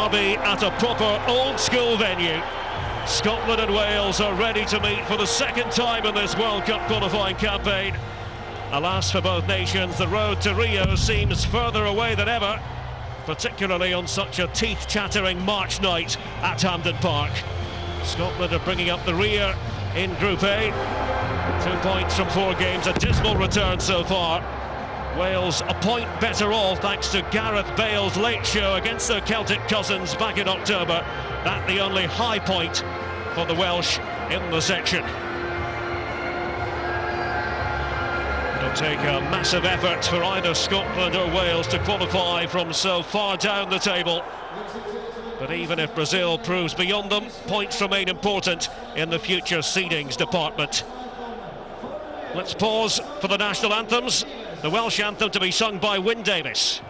derby at a proper old-school venue. Scotland and Wales are ready to meet for the second time in this World Cup qualifying campaign. Alas for both nations, the road to Rio seems further away than ever, particularly on such a teeth-chattering March night at Hampden Park. Scotland are bringing up the rear in Group A. 2 points from 4 games, a dismal return so far. Wales a point better off thanks to Gareth Bale's late show against their Celtic cousins back in October. That the only high point for the Welsh in the section. It'll take a massive effort for either Scotland or Wales to qualify from so far down the table. But even if Brazil proves beyond them, points remain important in the future seedings department. Let's pause for the national anthems. The Welsh anthem to be sung by Wyn Davies.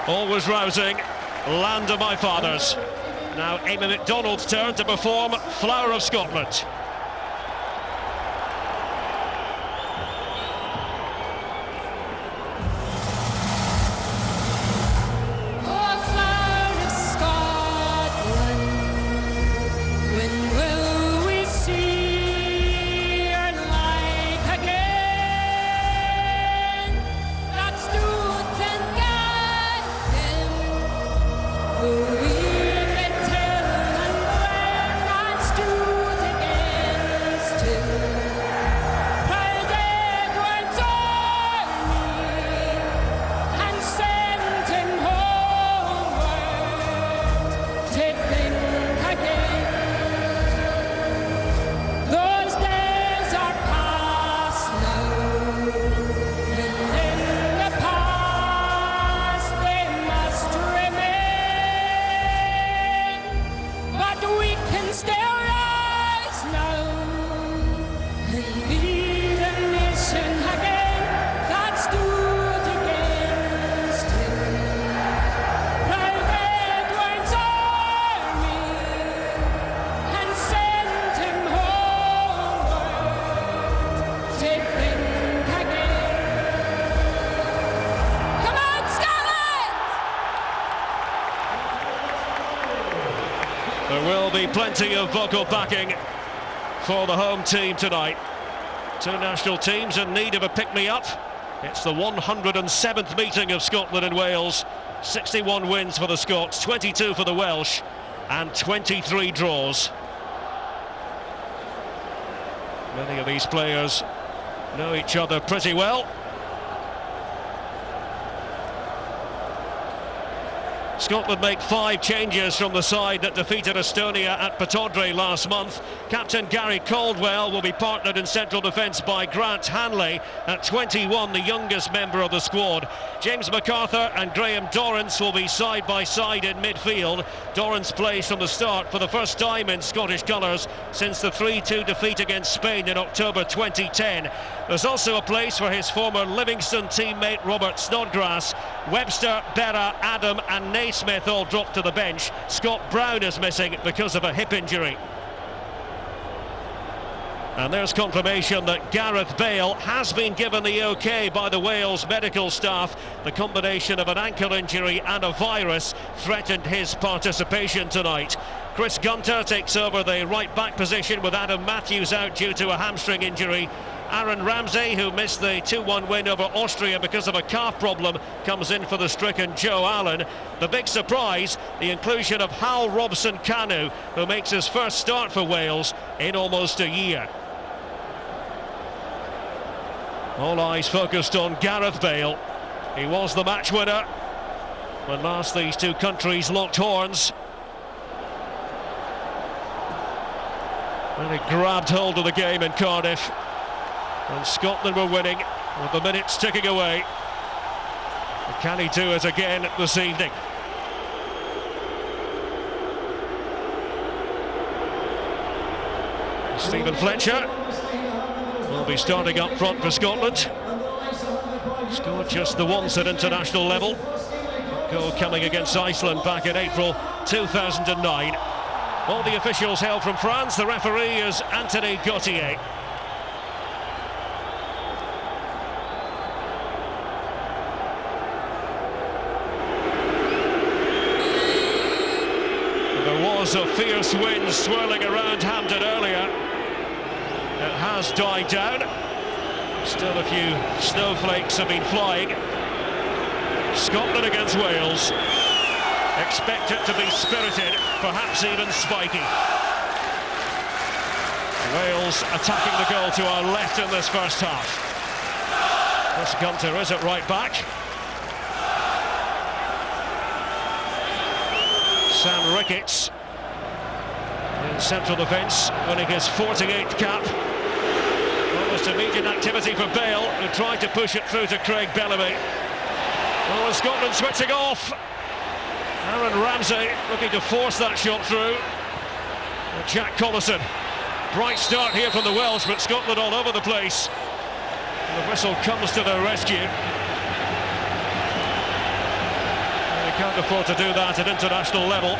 Always rousing, Land of My Fathers. Now Amy MacDonald's turn to perform Flower of Scotland. There will be plenty of vocal backing for the home team tonight. 2 national teams in need of a pick-me-up. It's the 107th meeting of Scotland and Wales. 61 wins for the Scots, 22 for the Welsh, and 23 draws. Many of these players know each other pretty well. Scotland make 5 changes from the side that defeated Estonia at Pittodrie last month. Captain Gary Caldwell will be partnered in central defence by Grant Hanley. At 21, the youngest member of the squad. James MacArthur and Graham Dorrance will be side by side in midfield. Dorrance plays from the start for the first time in Scottish colours since the 3-2 defeat against Spain in October 2010. There's also a place for his former Livingston teammate Robert Snodgrass. Webster, Berra, Adam and Naismith all dropped to the bench. Scott Brown is missing because of a hip injury. And there's confirmation that Gareth Bale has been given the OK by the Wales medical staff. The combination of an ankle injury and a virus threatened his participation tonight. Chris Gunter takes over the right back position with Adam Matthews out due to a hamstring injury. Aaron Ramsey, who missed the 2-1 win over Austria because of a calf problem, comes in for the stricken Joe Allen. The big surprise, the inclusion of Hal Robson-Kanu, who makes his first start for Wales in almost a year. All eyes focused on Gareth Bale. He was the match winner when last these two countries locked horns. And he grabbed hold of the game in Cardiff. And Scotland were winning with the minutes ticking away. But can he do it again this evening? Stephen Fletcher will be starting up front for Scotland. Scored just the once at international level. Goal coming against Iceland back in April 2009. All the officials hail from France. The referee is Anthony Gauthier. There was a fierce wind swirling around Hampden earlier. It has died down. Still a few snowflakes have been flying. Scotland against Wales. Expect it to be spirited, perhaps even spiky. Wales attacking the goal to our left in this first half. Chris Gunter is at right back. Sam Ricketts in central defence, winning his 48th cap. Almost immediate activity for Bale, who tried to push it through to Craig Bellamy. Oh, Scotland switching off. Aaron Ramsey looking to force that shot through. Jack Collison. Bright start here from the Welsh, but Scotland all over the place. And the whistle comes to their rescue. And they can't afford to do that at international level.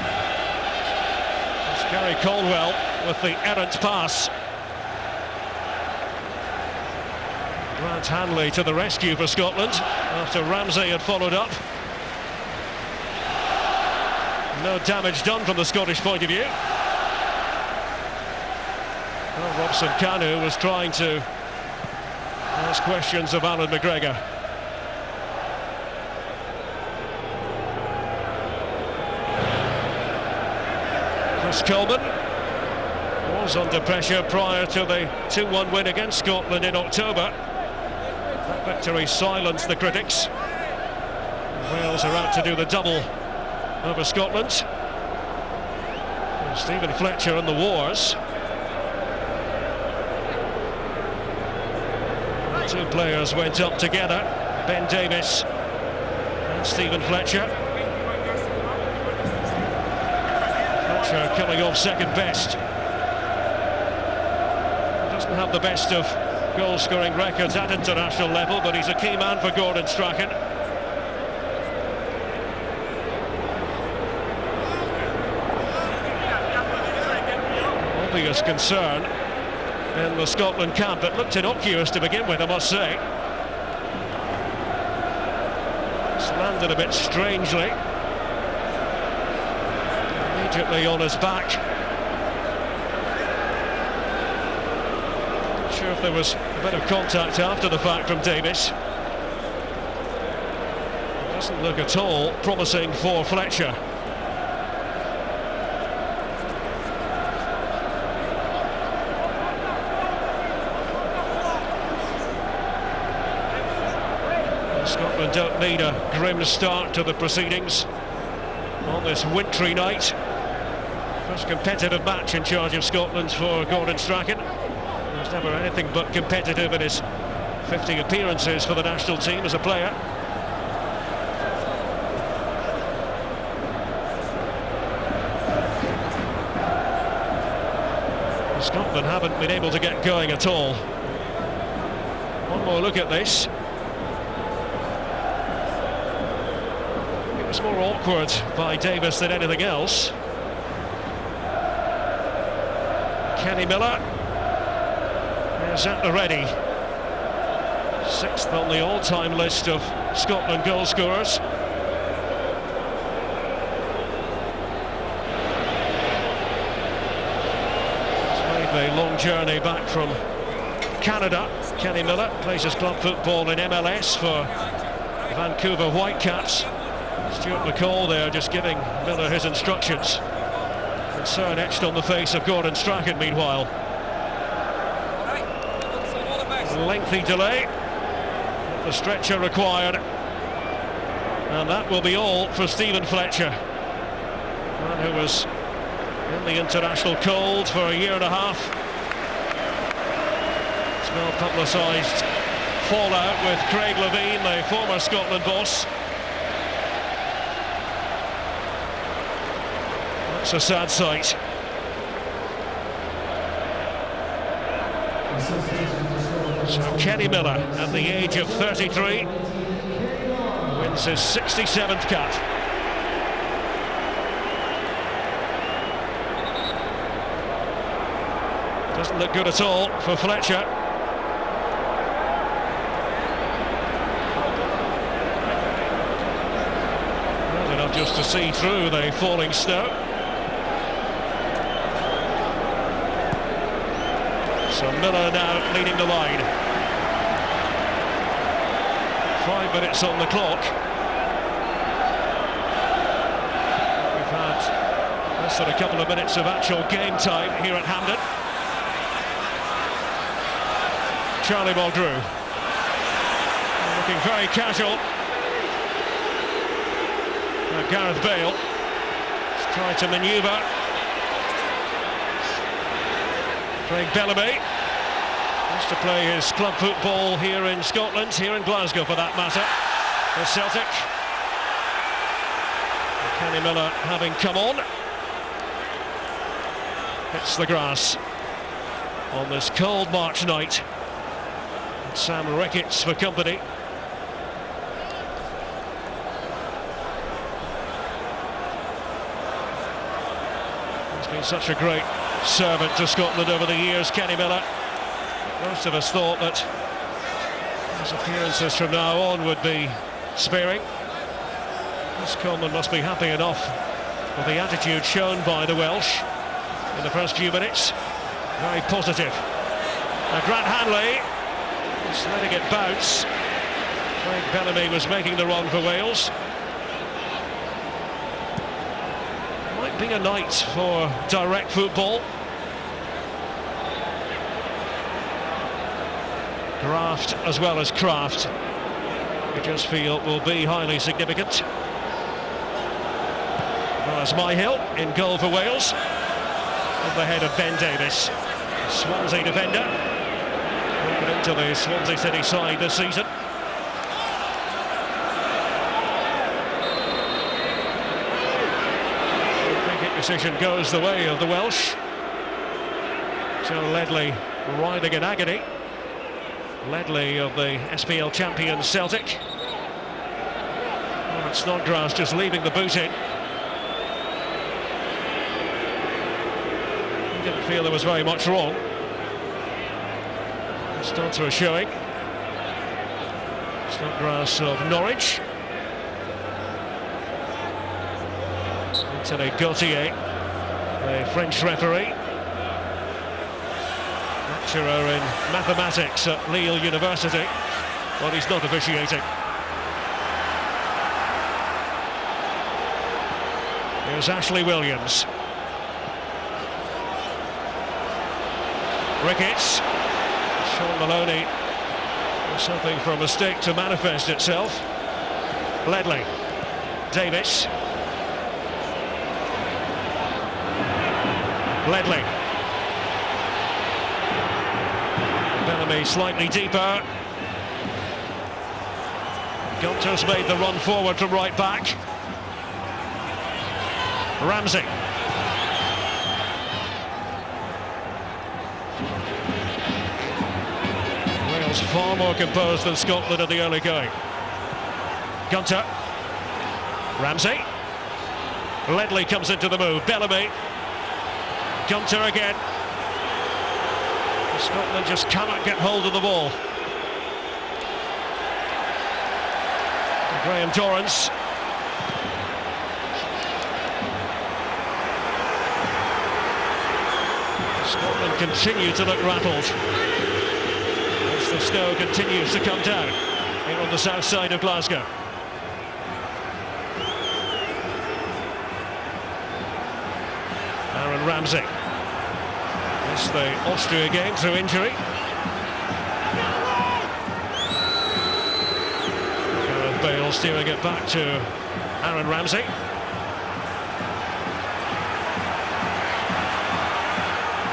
It's Gary Caldwell with the errant pass. Grant Hanley to the rescue for Scotland after Ramsey had followed up. No damage done from the Scottish point of view. Well, Robson-Kanu was trying to ask questions of Alan McGregor. Chris Coleman was under pressure prior to the 2-1 win against Scotland in October. That victory silenced the critics. Wales are out to do the double over Scotland. And Stephen Fletcher and the Wars. The two players went up together, Ben Davies and Stephen Fletcher. Fletcher coming off second best. He doesn't have the best of goal-scoring records at international level, but he's a key man for Gordon Strachan. Obvious concern in the Scotland camp. It looked innocuous to begin with, I must say. It's landed a bit strangely. Immediately on his back. Not sure if there was a bit of contact after the fact from Davies. It doesn't look at all promising for Fletcher. Scotland don't need a grim start to the proceedings on this wintry night. First competitive match in charge of Scotland for Gordon Strachan. He was never anything but competitive in his 50 appearances for the national team as a player. Scotland haven't been able to get going at all. One more look at this. It was more awkward by Davies than anything else. Kenny Miller. is at the ready. 6th on the all-time list of Scotland goal scorers. He's made the long journey back from Canada. Kenny Miller plays his club football in MLS for Vancouver Whitecaps. Stuart McCall there just giving Miller his instructions. Concern etched on the face of Gordon Strachan meanwhile. Lengthy delay. The stretcher required. And that will be all for Stephen Fletcher. Man who was in the international cold for a year and a half. It's well publicised fallout with Craig Levein, the former Scotland boss. That's a sad sight. So Kenny Miller, at the age of 33, wins his 67th cap. Doesn't look good at all for Fletcher. Well enough just to see through the falling snow. So Miller now leading the line. 5 minutes on the clock. We've had less than a couple of minutes of actual game time here at Hampden. Charlie Mulgrew looking very casual. Now Gareth Bale has tried to manoeuvre. Craig Bellamy wants to play his club football here in Scotland, here in Glasgow for that matter, for Celtic. Kenny Miller having come on. Hits the grass on this cold March night. Sam Ricketts for company. He's been such a great servant to Scotland over the years, Kenny Miller. Most of us thought that his appearances from now on would be sparing. Chris Coleman must be happy enough with the attitude shown by the Welsh in the first few minutes. Very positive. Now Grant Hanley is letting it bounce. Craig Bellamy was making the run for Wales. Might be a night for direct football. Graft as well as craft, we just feel will be highly significant. Well, as Myhill in goal for Wales, at the head of Ben Davies, Swansea defender, broken into the Swansea City side this season. Decision goes the way of the Welsh. Joe Ledley riding in agony. Ledley of the SPL champion Celtic. Robert Snodgrass just leaving the boot in. He didn't feel there was very much wrong. Starts a showing. Snodgrass of Norwich. Anthony Gauthier, the French referee, lecturer in mathematics at Lille University, but he's not officiating. Here's Ashley Williams. Ricketts. Sean Maloney, something for a mistake to manifest itself. Ledley. Davis. Ledley. Bellamy slightly deeper. Gunter's made the run forward from right back. Ramsey. Wales far more composed than Scotland at the early going. Gunter. Ramsey. Ledley comes into the move. Bellamy. Gunter again. Scotland just cannot get hold of the ball. Graham Dorrans. Scotland continue to look rattled as the snow continues to come down here on the south side of Glasgow. Aaron Ramsey. Missed the Austria game through injury. Gareth Bale steering it back to Aaron Ramsey.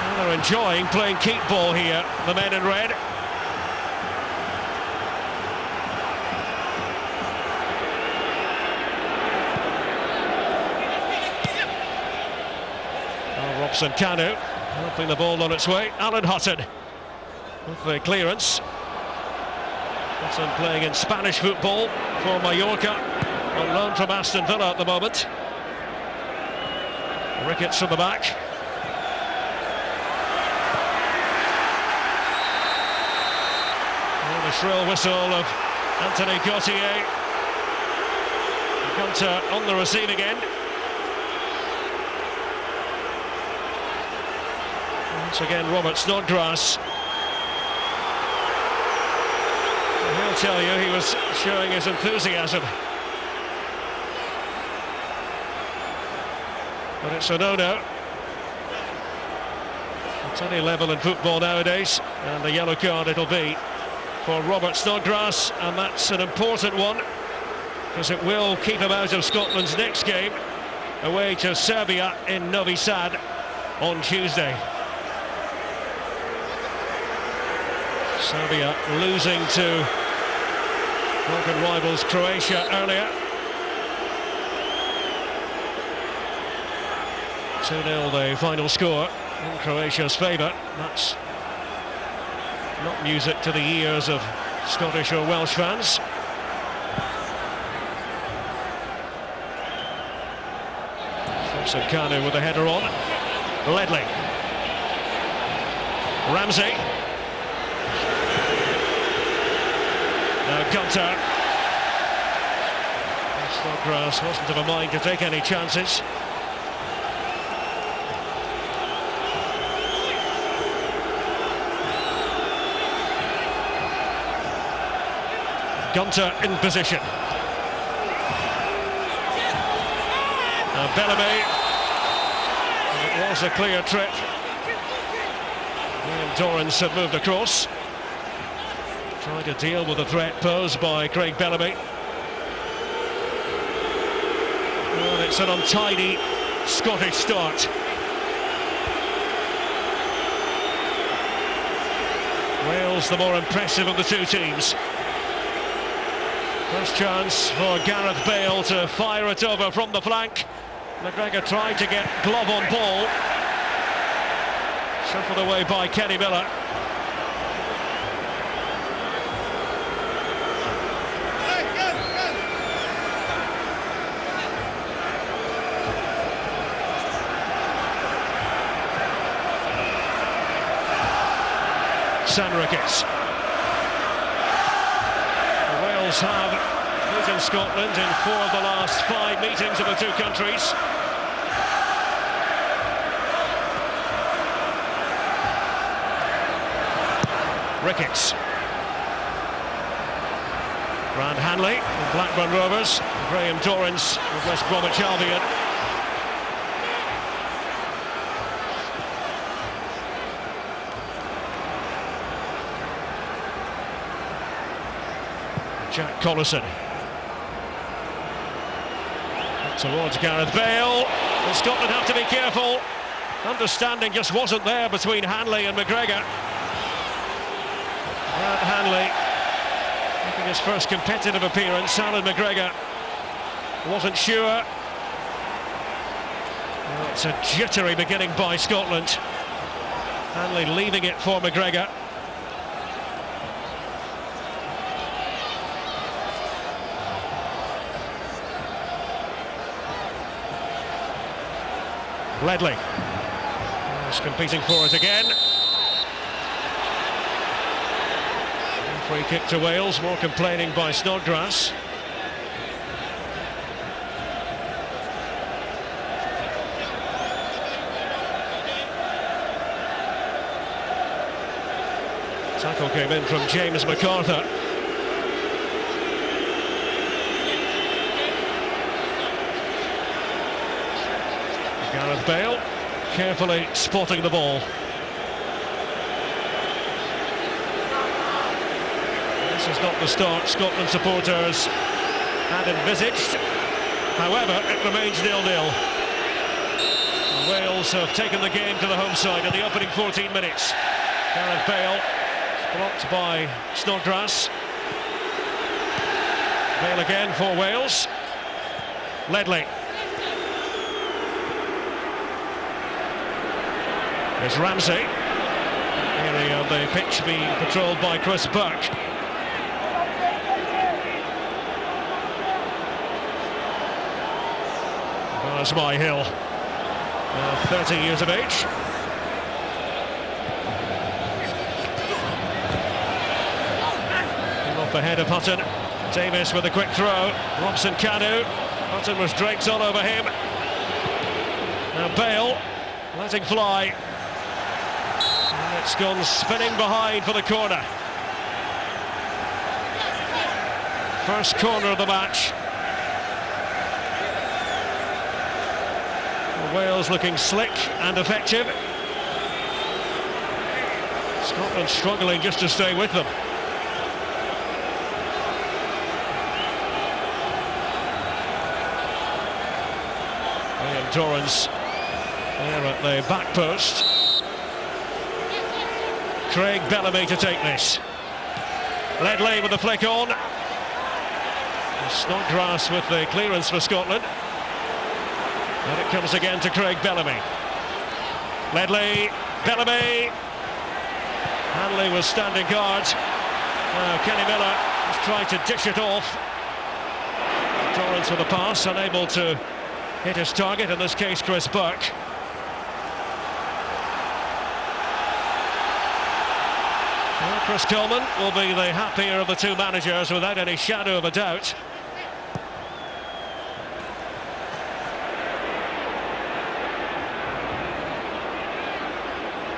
And they're enjoying playing keep ball here, the men in red. Robson Kanu helping the ball on its way. Alan Hutton with the clearance. Hutton playing in Spanish football for Mallorca, on loan from Aston Villa at the moment. Ricketts from the back. And the shrill whistle of Anthony Gauthier. Gunter on the receiving end. Once again, Robert Snodgrass. He'll tell you he was showing his enthusiasm. But it's a no-no. It's any level in football nowadays, and the yellow card it'll be for Robert Snodgrass, and that's an important one, because it will keep him out of Scotland's next game, away to Serbia in Novi Sad on Tuesday. Serbia losing to Balkan rivals Croatia earlier. 2-0 the final score in Croatia's favour. That's not music to the ears of Scottish or Welsh fans. Kanu with the header on. Ledley. Ramsey. Now Gunter. Snodgrass wasn't of a mind to take any chances. Gunter in position. Now Bellamy. It was a clear trip. Graham Dorrans had moved across, trying to deal with the threat posed by Craig Bellamy. And it's an untidy Scottish start. Wales the more impressive of the two teams. First chance for Gareth Bale to fire it over from the flank. McGregor tried to get glove on ball. Shuffled away by Kenny Miller. Sam Ricketts. Wales have beaten Scotland in 4 of the last 5 meetings of the two countries. Ricketts. Brand Hanley with Blackburn Rovers. Graham Dorrans with West Bromwich Albion. Jack Collison. Towards Gareth Bale. And Scotland have to be careful. Understanding just wasn't there between Hanley and McGregor. Brad Hanley making his first competitive appearance. Alan McGregor wasn't sure. Well, it's a jittery beginning by Scotland. Hanley leaving it for McGregor. Ledley is competing for it again. Free kick to Wales, more complaining by Snodgrass. Tackle came in from James MacArthur. Gareth Bale carefully spotting the ball. This is not the start Scotland supporters had envisaged. However, it remains 0-0. Wales have taken the game to the home side in the opening 14 minutes. Gareth Bale blocked by Snodgrass. Bale again for Wales. Ledley. There's Ramsey. Area of the pitch being patrolled by Chris Burke. There's Myhill, 30 years of age. Came off the head of Hutton. Davis with a quick throw. Robson-Kanu. Hutton was draped all over him. Now Bale letting fly. And it's gone spinning behind for the corner. First corner of the match. Wales looking slick and effective. Scotland struggling just to stay with them. Ian Torrance there at the back post. Craig Bellamy to take this. Ledley with the flick on. Snodgrass with the clearance for Scotland. And it comes again to Craig Bellamy. Ledley, Bellamy. Hanley was standing guard. Kenny Miller has tried to dish it off. Torrance with the pass, unable to hit his target, in this case Chris Burke. Well, Chris Coleman will be the happier of the two managers without any shadow of a doubt.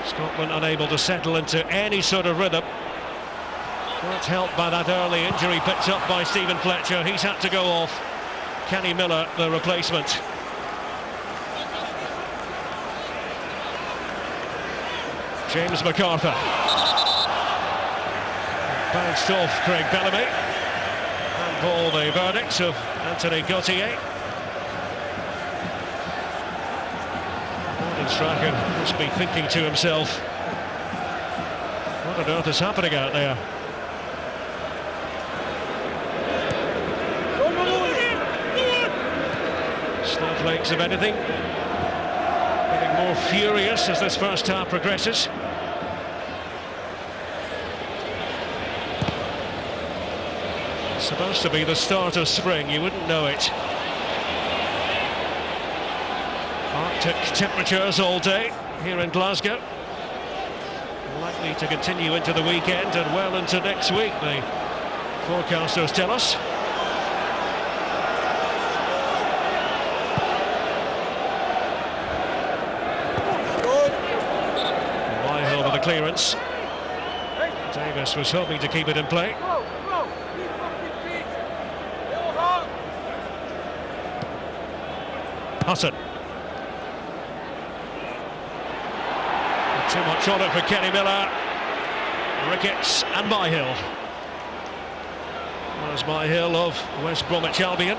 Scotland unable to settle into any sort of rhythm. Not helped by that early injury picked up by Stephen Fletcher. He's had to go off. Kenny Miller, the replacement. James MacArthur. Bounced off Craig Bellamy. And ball the verdict of Anthony Gauthier. Strachan must be thinking to himself, what on earth is happening out there? Snowflakes of anything, getting more furious as this first half progresses. It's supposed to be the start of spring, you wouldn't know it. Arctic temperatures all day here in Glasgow. Likely to continue into the weekend and well into next week, the forecasters tell us. Myhill with the clearance. Davis was hoping to keep it in play. Hutton. Too much on it for Kenny Miller. Ricketts and Myhill. There's Myhill of West Bromwich Albion.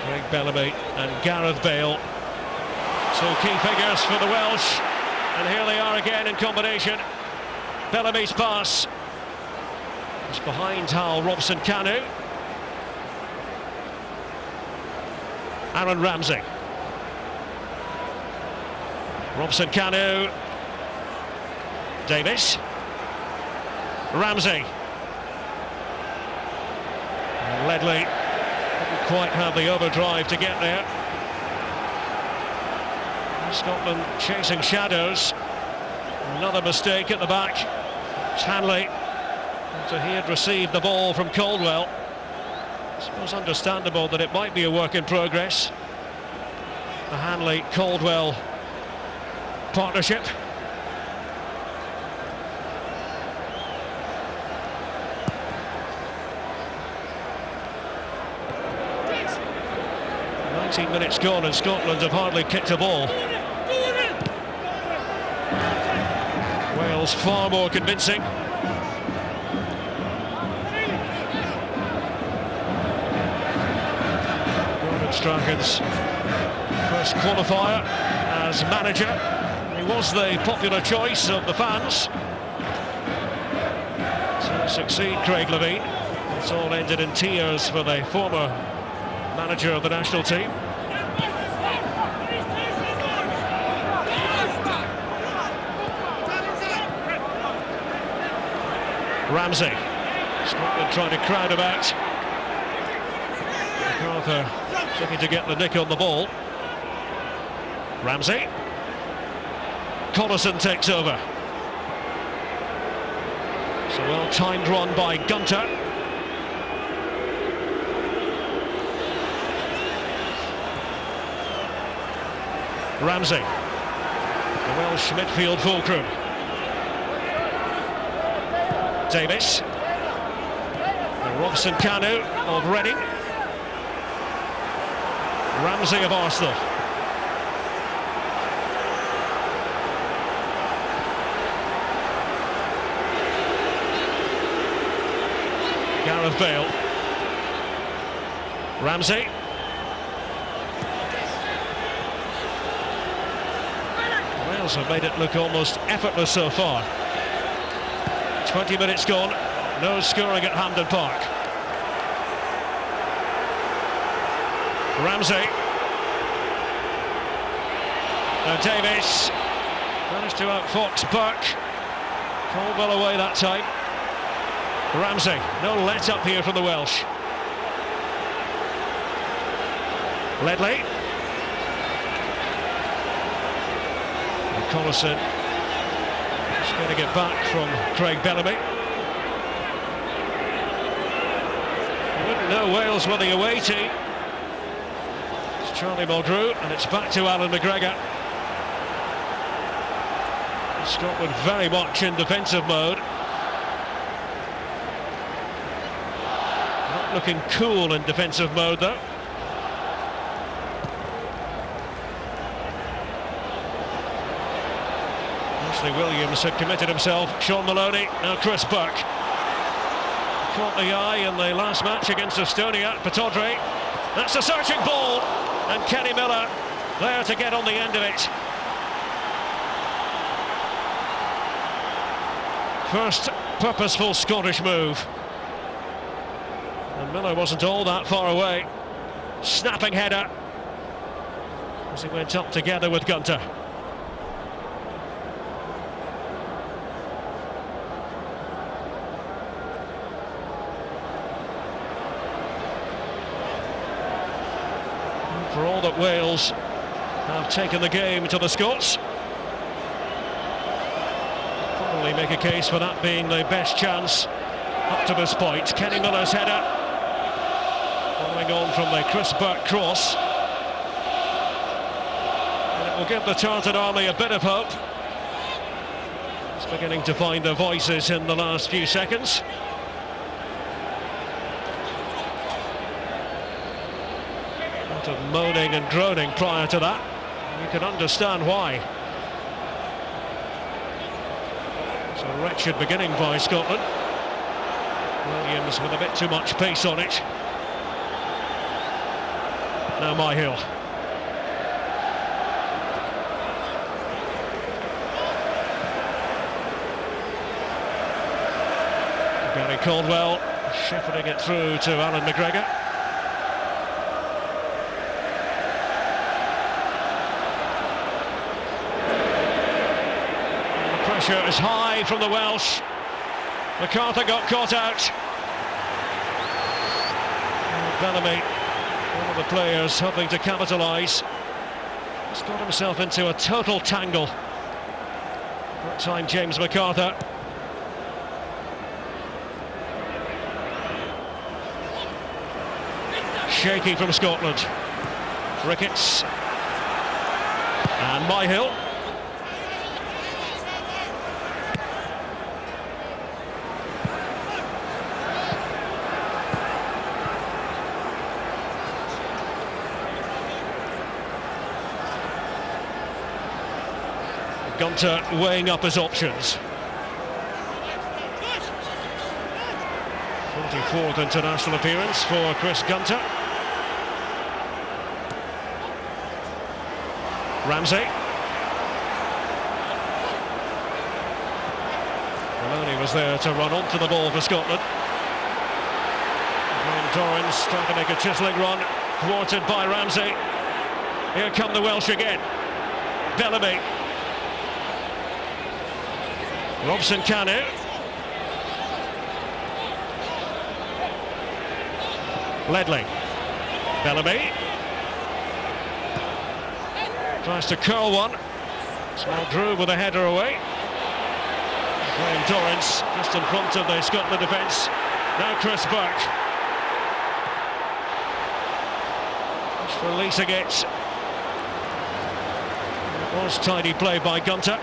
Craig Bellamy and Gareth Bale. Two key figures for the Welsh. And here they are again in combination. Bellamy's pass. It's behind Hal Robson-Kanu. Aaron Ramsey. Robson-Kanu. Davis. Ramsey. And Ledley didn't quite have the overdrive to get there. Scotland chasing shadows. Another mistake at the back. Hanley, after he had received the ball from Caldwell. I suppose understandable that it might be a work in progress. The Hanley-Caldwell partnership. Minutes gone and Scotland have hardly kicked a ball. Wales far more convincing. Gordon Strachan's first qualifier as manager. He was the popular choice of the fans to succeed Craig Levein. It's all ended in tears for the former manager of the national team. Ramsey, Scotland trying to crowd him out. MacArthur looking to get the nick on the ball. Ramsey. Collison takes over. It's a well-timed run by Gunter. Ramsey, the Welsh midfield fulcrum. Davis, and Robson Kanu of Reading. Ramsey of Arsenal. Gareth Bale. Ramsey. Wales have made it look almost effortless so far. 20 minutes gone, no scoring at Hampden Park. Ramsey. Now Davis managed to outfox Burke. Caldwell away that time. Ramsey, no let up here from the Welsh. Ledley. And Collison just going to get back from Craig Bellamy. You wouldn't know Wales were the away team. It's Charlie Mulgrew, and it's back to Alan McGregor. Scotland very much in defensive mode. Not looking cool in defensive mode though. Ashley Williams had committed himself. Sean Maloney, now Chris Burke. Caught the eye in the last match against Estonia. Patodri. That's a searching ball, and Kenny Miller there to get on the end of it. First purposeful Scottish move. And Miller wasn't all that far away. Snapping header as he went up together with Gunter. For all that Wales have taken the game to the Scots, probably make a case for that being the best chance up to this point. Kenny Miller's header, following on from the Chris Burke cross. And it will give the Tartan Army a bit of hope. It's beginning to find their voices in the last few seconds. Of moaning and groaning prior to that. You can understand why. It's a wretched beginning by Scotland. Williams with a bit too much pace on it. Now Myhill. Gary Caldwell shepherding it through to Alan McGregor. Pressure is high from the Welsh. MacArthur got caught out. Bellamy One of the players hoping to capitalise. He's got himself into a total tangle. That time James MacArthur. Shaky from Scotland. Ricketts. And Myhill. Gunter weighing up his options. 44th international appearance for Chris Gunter. Ramsey. Maloney was there to run onto the ball for Scotland. Graham Dorrans trying to make a chiselling run, thwarted by Ramsey. Here come the Welsh again. Bellamy. Robson Kanu. Ledley. Bellamy. Tries to curl one. Small Drew with a header away. Graham Dorrans just in front of the Scotland defence. Now Chris Burke. Just releasing it. It was tidy play by Gunter.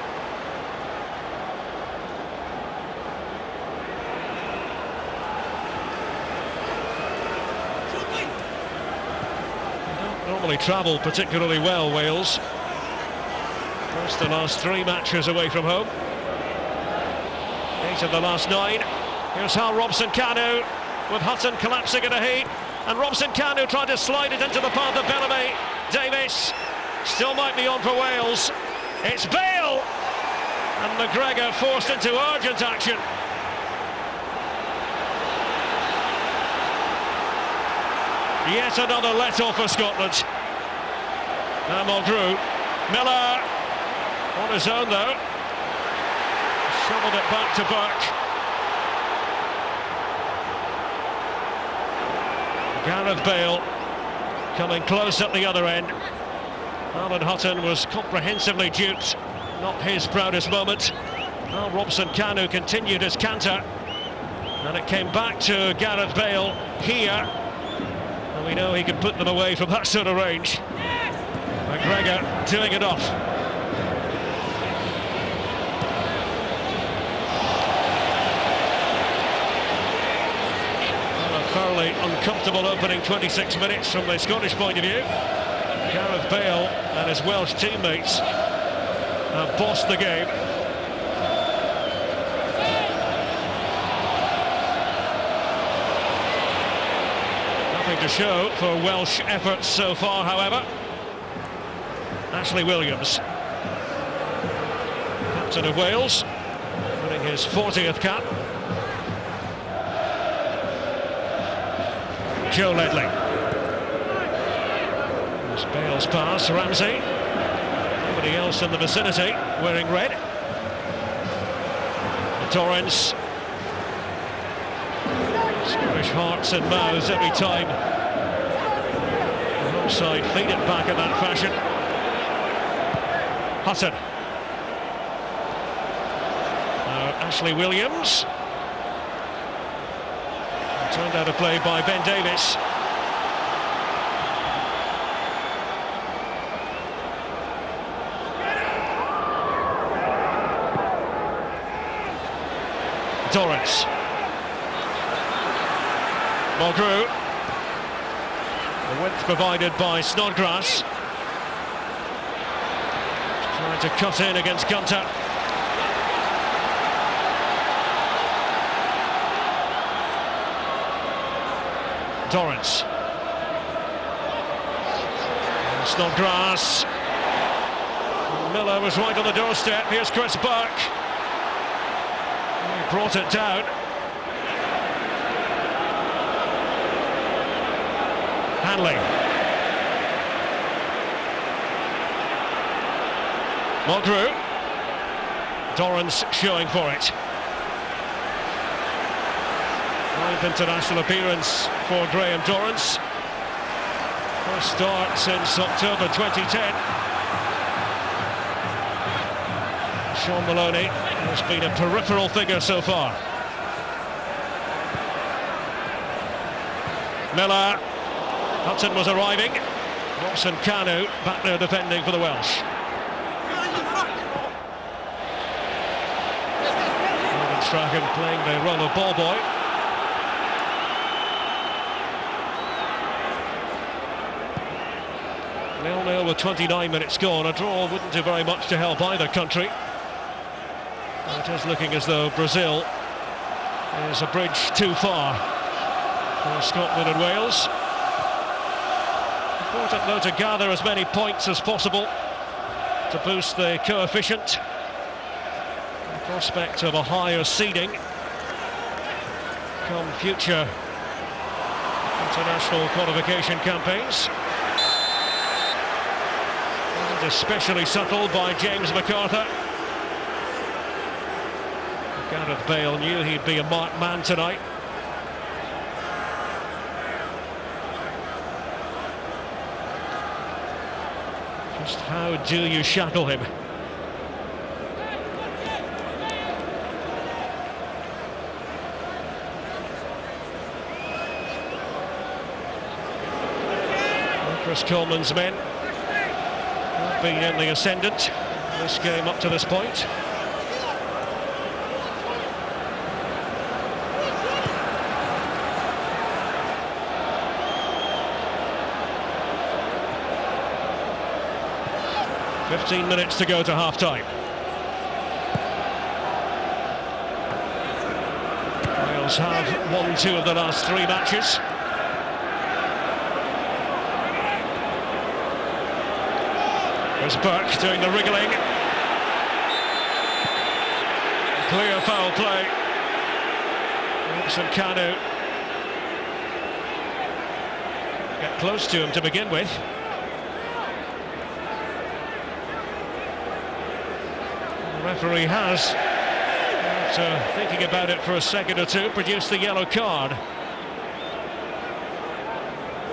Normally travel particularly well, Wales. First the last 3 matches away from home. 8 of the last 9. Here's how Robson Kanu, with Hutton collapsing in a heap. And Robson Kanu trying to slide it into the path of Bellamy. Davis still might be on for Wales. It's Bale! And McGregor forced into urgent action. Yet another let-off for Scotland. Now Mulgrew. Miller on his own though. Shoveled it back to Burke. Gareth Bale coming close at the other end. Alan Hutton was comprehensively duped. Not his proudest moment. Now Robson Kanu continued his canter. And it came back to Gareth Bale here. And we know he can put them away from that sort of range. McGregor doing enough. Well, a thoroughly uncomfortable opening 26 minutes from the Scottish point of view. Gareth Bale and his Welsh teammates have bossed the game. Nothing to show for Welsh efforts so far, however. Ashley Williams, captain of Wales, winning his 40th cap. Joe Ledley. There's Bale's pass, Ramsey. Nobody else in the vicinity wearing red. Torrens. Scottish hearts and mouths every time the home side feed it back in that fashion. Hutton. Now Ashley Williams. Turned out of play by Ben Davis. Dorrans. Mulgrew. The width provided by Snodgrass. Trying to cut in against Gunter. Dorrans. Snodgrass. Miller was right on the doorstep. Here's Chris Burke. He brought it down. Hanley. Mulgrew. Dorrans showing for it. 9th international appearance for Graham Dorrans. First start since October 2010. Sean Maloney has been a peripheral figure so far. Miller, Hudson was arriving. Robson Kanu back there defending for the Welsh. Morgan Strachan playing the role of ball boy. Nil-nil with 29 minutes gone. A draw wouldn't do very much to help either country. It is looking as though Brazil is a bridge too far for Scotland and Wales. Important though to gather as many points as possible to boost the coefficient. The prospect of a higher seeding come future international qualification campaigns. And especially subtle by James MacArthur. Gareth Bale knew he'd be a marked man tonight. Just how do you shackle him? Chris Coleman's men have been in the ascendant this game up to this point. "15 minutes to go to half-time. Wales have won 2 of the last 3 matches. There's Burke doing the wriggling. Clear foul play. Robson Kanu. Get close to him to begin with. The referee has, after thinking about it for a second or two, produced the yellow card.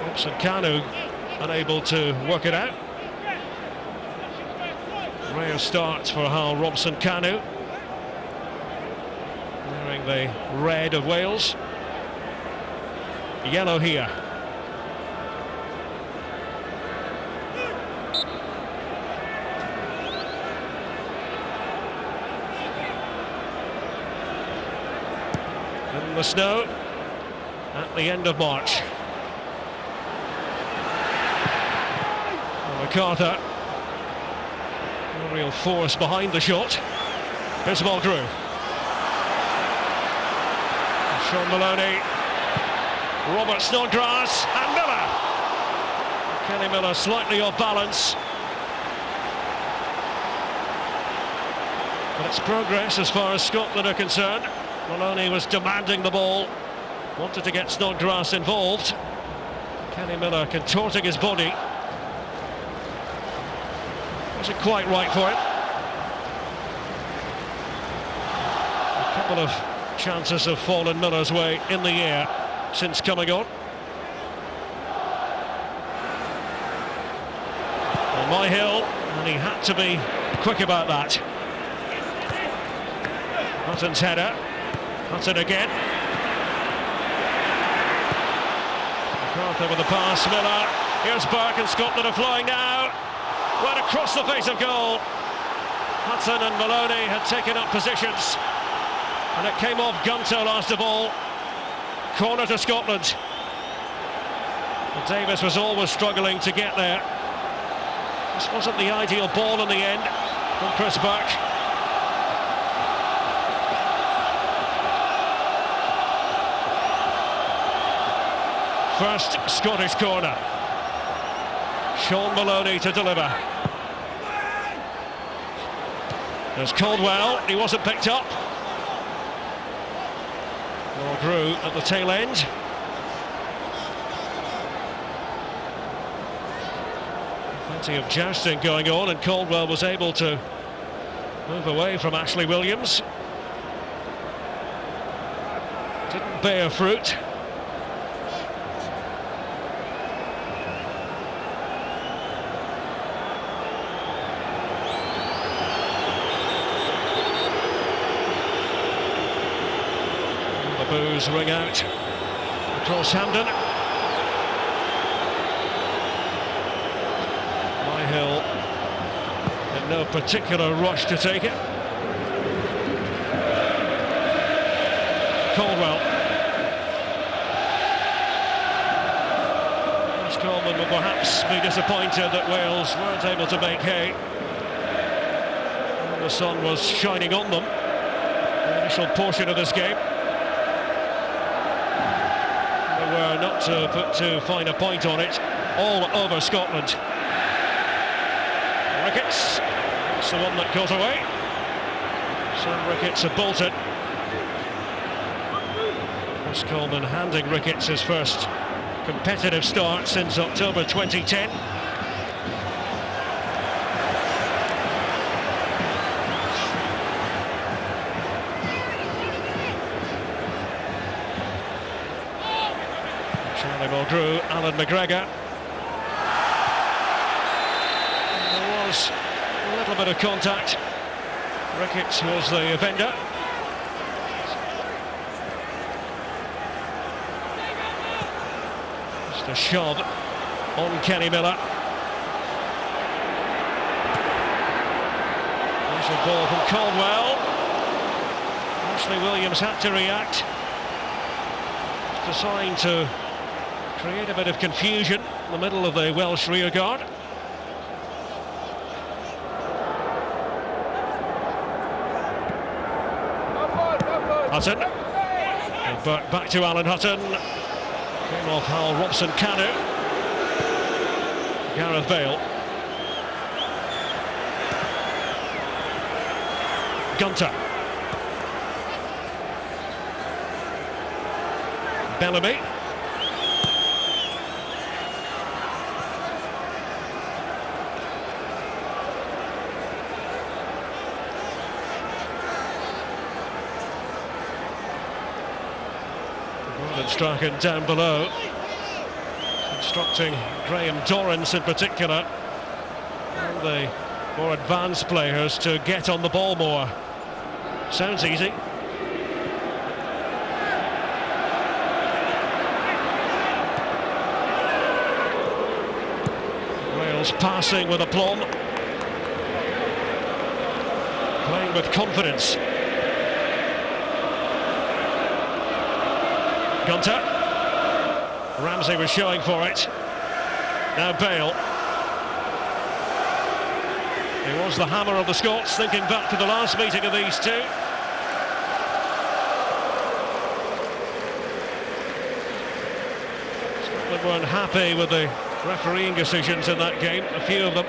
Robson Kanu unable to work it out. Rare start for Hal Robson Kanu, wearing the red of Wales. Yellow here. In the snow at the end of March. MacArthur, no real force behind the shot. Here's Mulgrew. Sean Maloney, Robert Snodgrass and Miller. Kenny Miller slightly off balance. But it's progress as far as Scotland are concerned. Maloney was demanding the ball, wanted to get Snodgrass involved. Kenny Miller contorting his body. Wasn't quite right for him. A couple of chances have fallen Miller's way in the air since coming on. On my hill, and he had to be quick about that. Hutton's header. Hutton again. MacArthur with the pass. Miller. Here's Burke, and Scotland are flying now. Right across the face of goal. Hudson and Maloney had taken up positions, and it came off Gunter last of all. Corner to Scotland. And Davis was always struggling to get there. This wasn't the ideal ball in the end from Chris Burke. First Scottish corner. Sean Maloney to deliver. There's Caldwell, he wasn't picked up. Mulgrew at the tail end. Plenty of jousting going on, and Caldwell was able to move away from Ashley Williams. Didn't bear fruit. does ring out across Hampden. Hill in no particular rush to take it. Caldwell. Ross Coleman will perhaps be disappointed that Wales weren't able to make hay. And the sun was shining on them the initial portion of this game. They were not to find a point on it all over Scotland. Ricketts, it's the one that got away. Sam Ricketts had bolted. Ross Coleman handing Ricketts his first competitive start since October 2010. Charlie Mulgrew, Alan McGregor. A little bit of contact. Ricketts was the offender. Just a shove on Kenny Miller. There's a ball from Caldwell. Ashley Williams had to react. Just a sign to create a bit of confusion in the middle of the Welsh rearguard. Hutton, back to Alan Hutton, came off Hal Robson-Kanu, Gareth Bale, Gunter, Bellamy, Strachan down below, instructing Graham Dorrance in particular and the more advanced players to get on the ball more. Sounds easy. Wales passing with aplomb, playing with confidence. Gunter. Ramsey was showing for it. Now Bale. He was the hammer of the Scots, thinking back to the last meeting of these two. Scotland weren't happy with the refereeing decisions in that game, a few of them.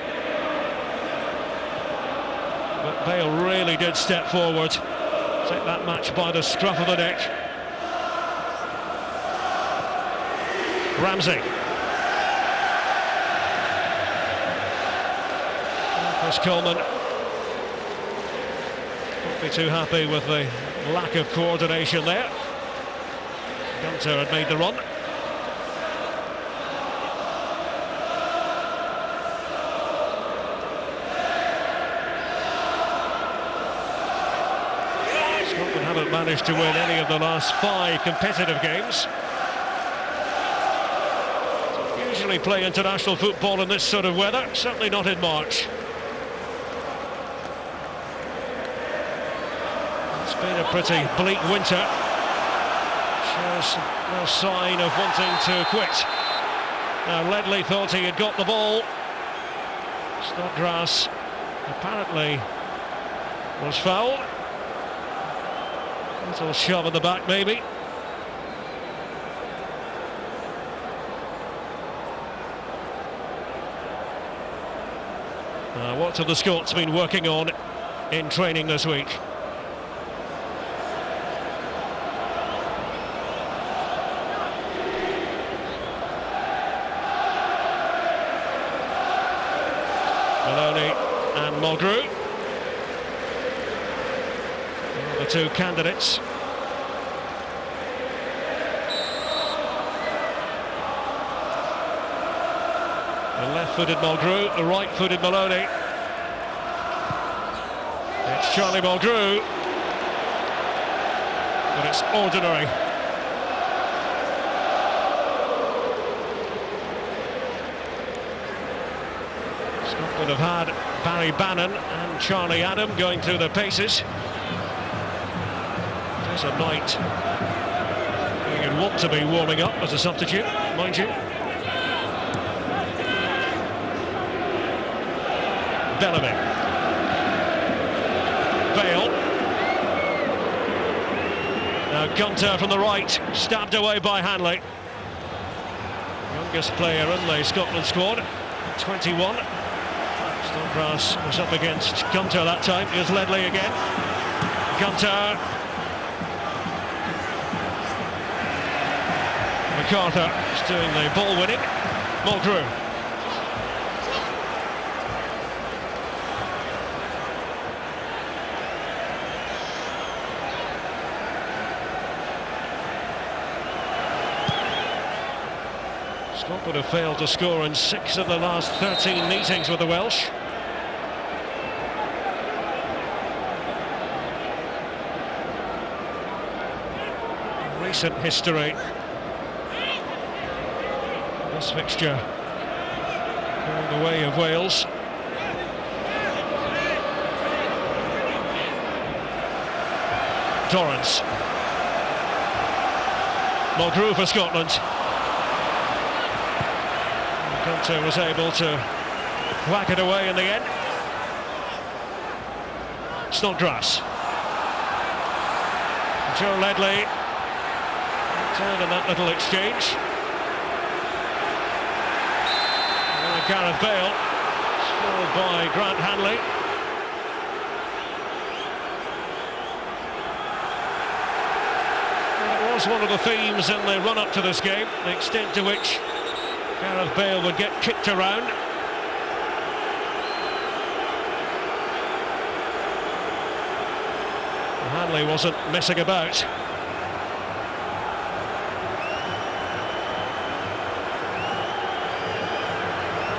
But Bale really did step forward, take that match by the scruff of the neck. Ramsey. Ross Coleman won't be too happy with the lack of coordination there. Gunter had made the run. Scotland haven't managed to win any of the last 5 competitive games. Usually play international football in this sort of weather, certainly not in March. It's been a pretty bleak winter. Shows no sign of wanting to quit. Now Ledley thought he had got the ball. Snodgrass apparently was fouled. A little shove in the back maybe. What have the Scots been working on in training this week? Maloney and Mulgrew, the two candidates. The left-footed Mulgrew, the right-footed Maloney. It's Charlie Mulgrew, but it's ordinary. Scotland have had Barry Bannon and Charlie Adam going through their paces. There's a night you'd want to be warming up as a substitute, mind you. Bellamy. Bale. Now Gunter from the right, stabbed away by Hanley. Youngest player in the Scotland squad, 21. Snodgrass was up against Gunter that time. Here's Ledley again. Gunter. MacArthur is doing the ball winning. Mulgrew. Scotland have failed to score in 6 of the last 13 meetings with the Welsh. In recent history, this fixture going the way of Wales. Torrance. Mulgrew for Scotland. Gunter was able to whack it away in the end. Snodgrass. Joe Ledley turned in that little exchange. And Gareth Bale, scored by Grant Hanley. And it was one of the themes in the run-up to this game, the extent to which Gareth Bale would get kicked around. Hanley wasn't messing about.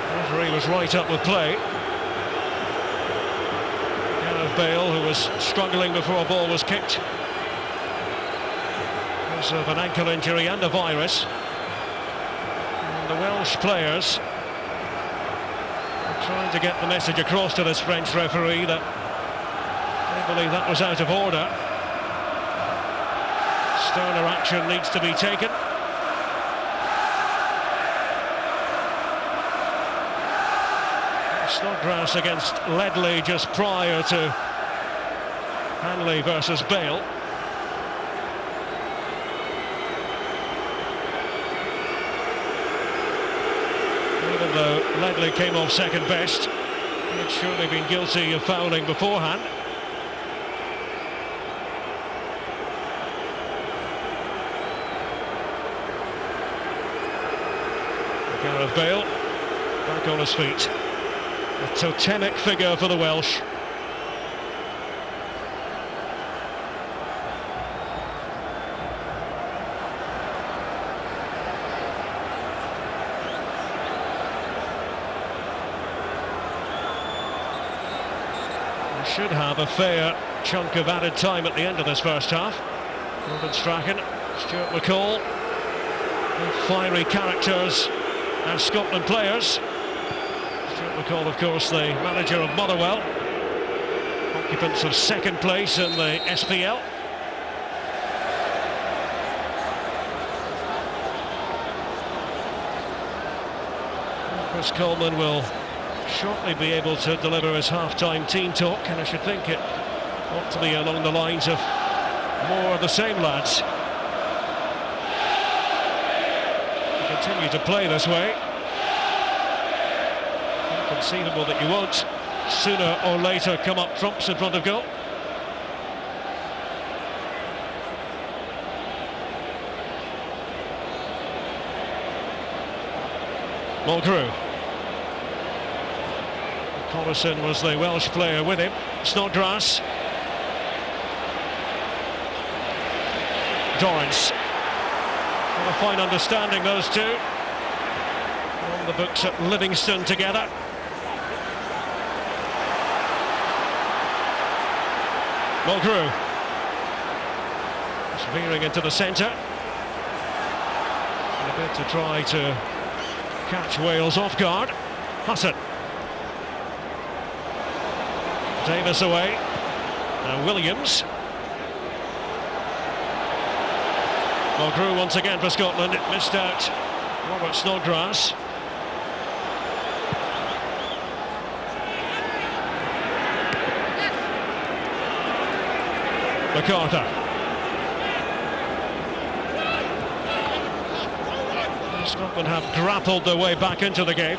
The referee was right up with play. Gareth Bale, who was struggling before a ball was kicked because of an ankle injury and a virus. The Welsh players are trying to get the message across to this French referee that they believe that was out of order. Sterner action needs to be taken. Snodgrass against Ledley just prior to Hanley versus Bale. Even though Ledley came off second best, he had surely been guilty of fouling beforehand. Gareth Bale back on his feet. A totemic figure for the Welsh. Should have a fair chunk of added time at the end of this first half. Robin Strachan, Stuart McCall, fiery characters as Scotland players. Stuart McCall, of course, the manager of Motherwell, occupants of second place in the SPL. Chris Coleman will shortly be able to deliver his half-time team talk, and I should think it ought to be along the lines of more of the same, lads. Continue to play this way. Inconceivable that you won't sooner or later come up trumps in front of goal. Mulgrew. Collison was the Welsh player with him. Snodgrass. Dorrance. What a fine understanding, those two. On the books at Livingston together. Mulgrew. Veering into the centre. A bit to try to catch Wales off guard. Hutton. Davis away. Now Williams. Mulgrew once again for Scotland. It missed out Robert Snodgrass. MacArthur. Scotland have grappled their way back into the game.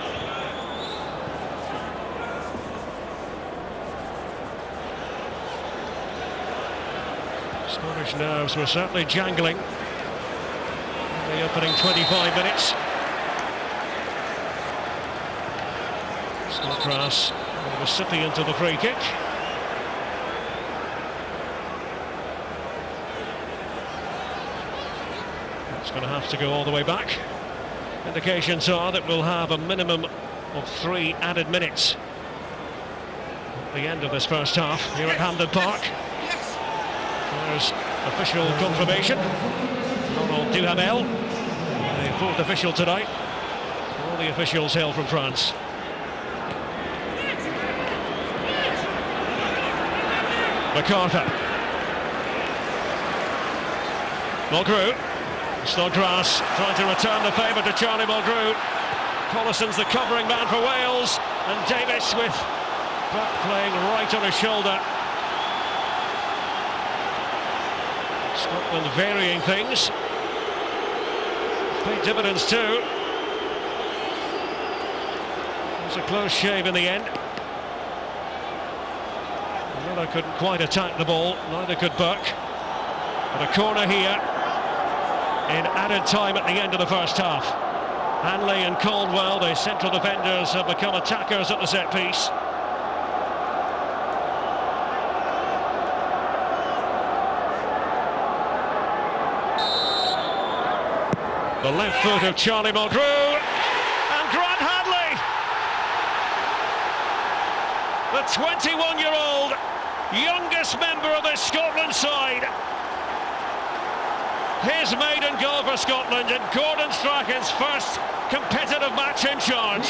Scottish nerves were certainly jangling in the opening 25 minutes. Snodgrass, the recipient of the free kick. It's going to have to go all the way back. Indications are that we'll have a minimum of 3 added minutes at the end of this first half here at Hampden Park. There's official confirmation. Donald Duhamel, the 4th official tonight. All the officials hail from France. MacArthur. Mulgrew. Snodgrass trying to return the favour to Charlie Mulgrew. Collison's the covering man for Wales, and Davis with Buck playing right on his shoulder. Scotland varying things. Paid dividends too. It was a close shave in the end. Miller couldn't quite attack the ball, neither could Buck. But a corner here in added time at the end of the first half. Hanley and Caldwell, the central defenders, have become attackers at the set piece. The left foot of Charlie Mulgrew, and Grant Hanley, the 21-year-old youngest member of this Scotland side. His maiden goal for Scotland in Gordon Strachan's first competitive match in charge.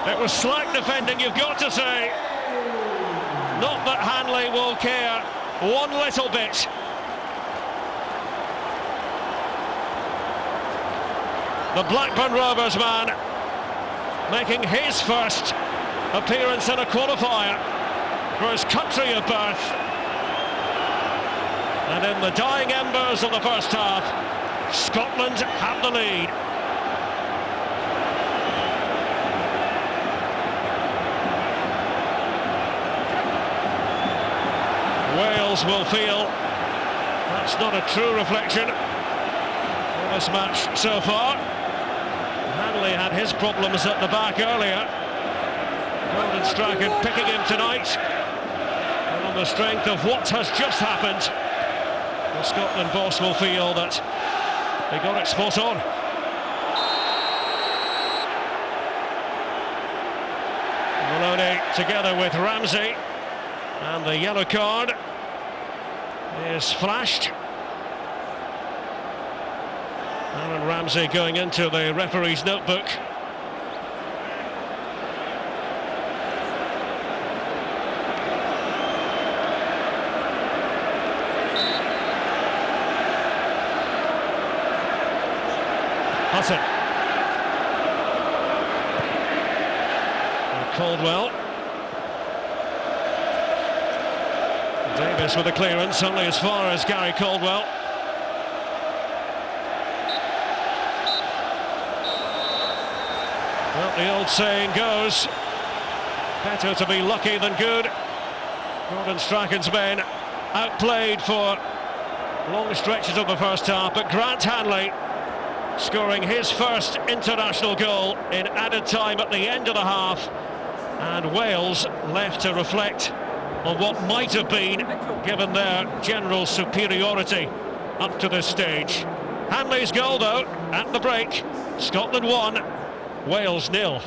It was slack defending, you've got to say. Not that Hanley will care one little bit. The Blackburn Rovers man making his first appearance in a qualifier for his country of birth. And in the dying embers of the first half, Scotland have the lead. Wales will feel that's not a true reflection of this match so far. Hanley had his problems at the back earlier. Gordon Strachan picking him tonight. And on the strength of what has just happened, the Scotland boss will feel that they got it spot on. Maloney together with Ramsey, and the yellow card is flashed. Aaron Ramsey going into the referee's notebook. Hutton. And Caldwell. Davis with the clearance, only as far as Gary Caldwell. Well, the old saying goes, better to be lucky than good. Gordon Strachan's men outplayed for long stretches of the first half, but Grant Hanley scoring his first international goal in added time at the end of the half, and Wales left to reflect on what might have been, given their general superiority up to this stage. Hanley's goal, though, at the break. Scotland 1, Wales 0.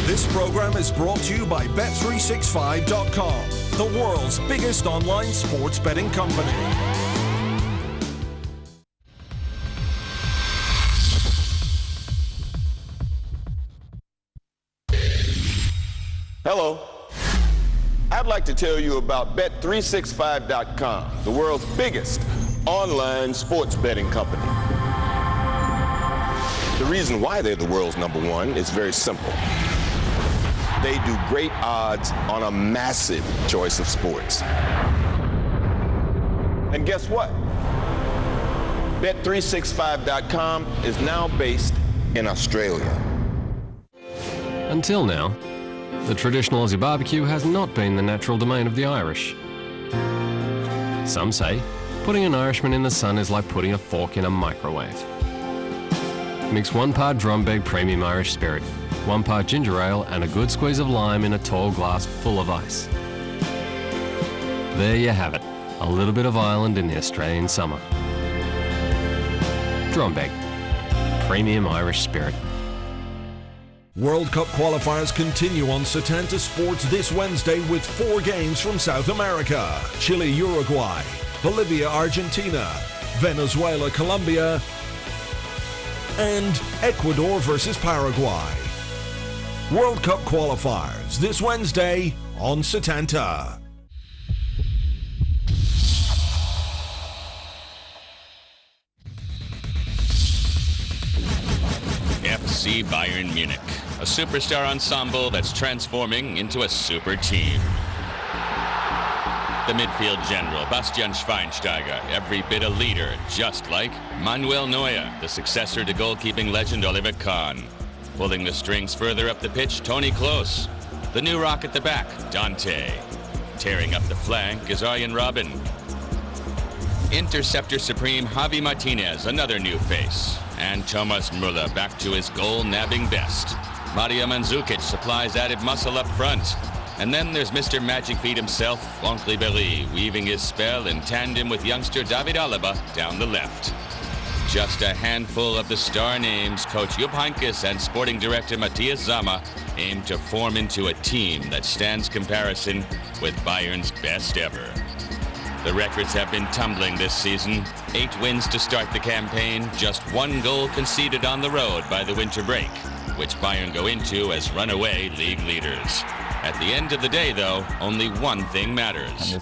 This program is brought to you by Bet365.com, the world's biggest online sports betting company. Hello. I'd like to tell you about Bet365.com, the world's biggest online sports betting company. The reason why they're the world's #1 is very simple. They do great odds on a massive choice of sports. And guess what? Bet365.com is now based in Australia. Until now, the traditional Aussie barbecue has not been the natural domain of the Irish. Some say putting an Irishman in the sun is like putting a fork in a microwave. Mix 1 part Drombeg Premium Irish Spirit, 1 part ginger ale and a good squeeze of lime in a tall glass full of ice. There you have it, a little bit of Ireland in the Australian summer. Drombeg, Premium Irish Spirit. World Cup qualifiers continue on Setanta Sports this Wednesday with 4 games from South America: Chile, Uruguay, Bolivia, Argentina, Venezuela, Colombia, and Ecuador versus Paraguay. World Cup qualifiers this Wednesday on Setanta. FC Bayern Munich, a superstar ensemble that's transforming into a super team. The midfield general, Bastian Schweinsteiger, every bit a leader, just like Manuel Neuer, the successor to goalkeeping legend Oliver Kahn. Pulling the strings further up the pitch, Toni Kroos. The new rock at the back, Dante. Tearing up the flank is Arjen Robben. Interceptor supreme Javi Martinez, another new face. And Thomas Müller back to his goal-nabbing best. Mario Mandzukic supplies added muscle up front. And then there's Mr. Magic Feet himself, Franck Ribéry, weaving his spell in tandem with youngster David Alaba down the left. Just a handful of the star names Coach Jupp Heynckes and sporting director Matthias Sammer aim to form into a team that stands comparison with Bayern's best ever. The records have been tumbling this season. 8 wins to start the campaign, just 1 goal conceded on the road by the winter break, which Bayern go into as runaway league leaders. At the end of the day, though, only one thing matters.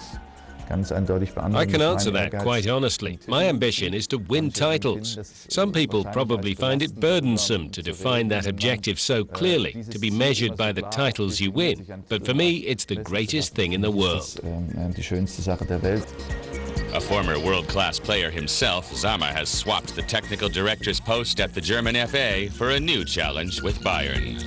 I can answer that quite honestly. My ambition is to win titles. Some people probably find it burdensome to define that objective so clearly, to be measured by the titles you win. But for me, it's the greatest thing in the world. A former world-class player himself, Sammer has swapped the technical director's post at the German FA for a new challenge with Bayern.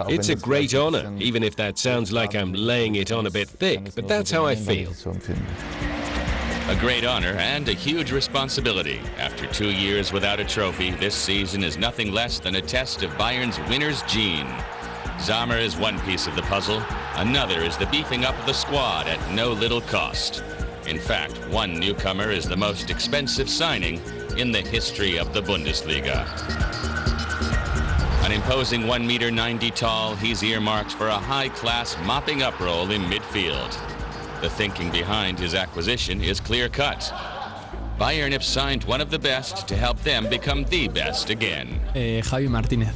It's a great honor, even if that sounds like I'm laying it on a bit thick, but that's how I feel. A great honor and a huge responsibility. After 2 years without a trophy, this season is nothing less than a test of Bayern's winner's gene. Sammer is one piece of the puzzle. Another is the beefing up of the squad at no little cost. In fact, one newcomer is the most expensive signing in the history of the Bundesliga. An imposing 1.90 meter tall, he's earmarked for a high-class mopping up role in midfield. The thinking behind his acquisition is clear-cut. Bayern have signed one of the best to help them become the best again. Javi Martinez.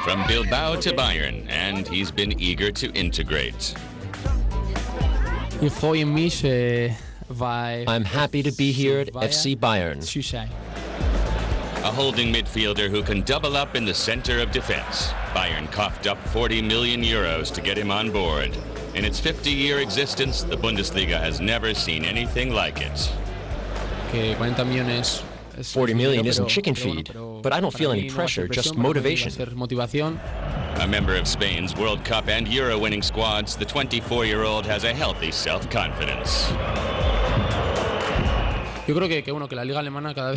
From Bilbao to Bayern, and he's been eager to integrate. I'm happy to be here at FC Bayern. A holding midfielder who can double up in the center of defense. Bayern coughed up 40 million euros to get him on board. In its 50-year existence, the Bundesliga has never seen anything like it. 40 million isn't chicken feed, but I don't feel any pressure, just motivation. A member of Spain's World Cup and Euro winning squads, the 24-year-old has a healthy self-confidence. The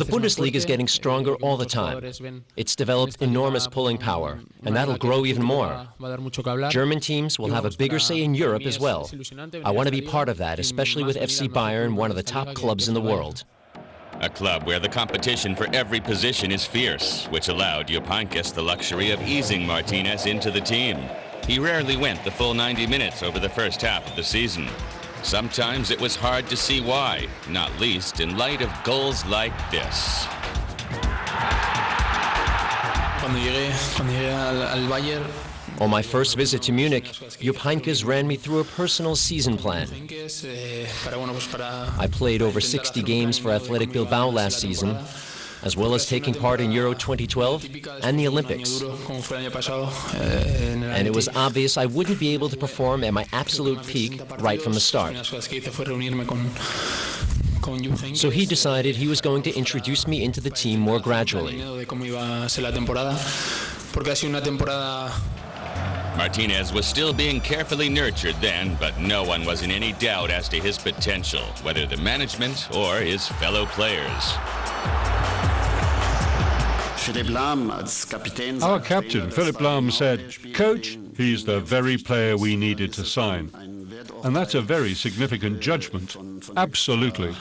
Bundesliga is getting stronger all the time. It's developed enormous pulling power, and that'll grow even more. German teams will have a bigger say in Europe as well. I want to be part of that, especially with FC Bayern, one of the top clubs in the world. A club where the competition for every position is fierce, which allowed Jupp Heynckes the luxury of easing Martinez into the team. He rarely went the full 90 minutes over the first half of the season. Sometimes it was hard to see why, not least in light of goals like this. On my first visit to Munich, Jupp Heynckes ran me through a personal season plan. I played over 60 games for Athletic Bilbao last season, as well as taking part in Euro 2012 and the Olympics. And it was obvious I wouldn't be able to perform at my absolute peak right from the start. So he decided he was going to introduce me into the team more gradually. Martinez was still being carefully nurtured then, but no one was in any doubt as to his potential, whether the management or his fellow players. Our captain, Philipp Lahm, said, "Coach, he's the very player we needed to sign." And that's a very significant judgment. Absolutely.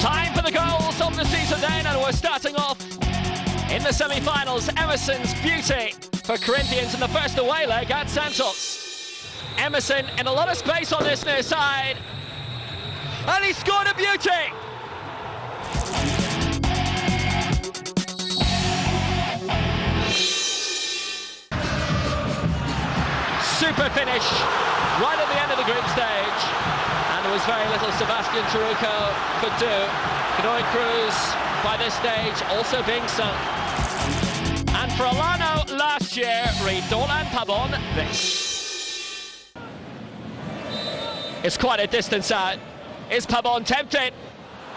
Time for the goals of the season then, and we're starting off in the semi-finals. Emerson's beauty for Corinthians in the first away leg at Santos. Emerson in a lot of space on this near side, and he scored a beauty. Super finish right at the end of the group stage, and there was very little Sebastian Taruco could do. Canoe Cruz by this stage also being sunk. And for Alano last year, read Dolan Pabon this. It's quite a distance out. Is Pabon tempted?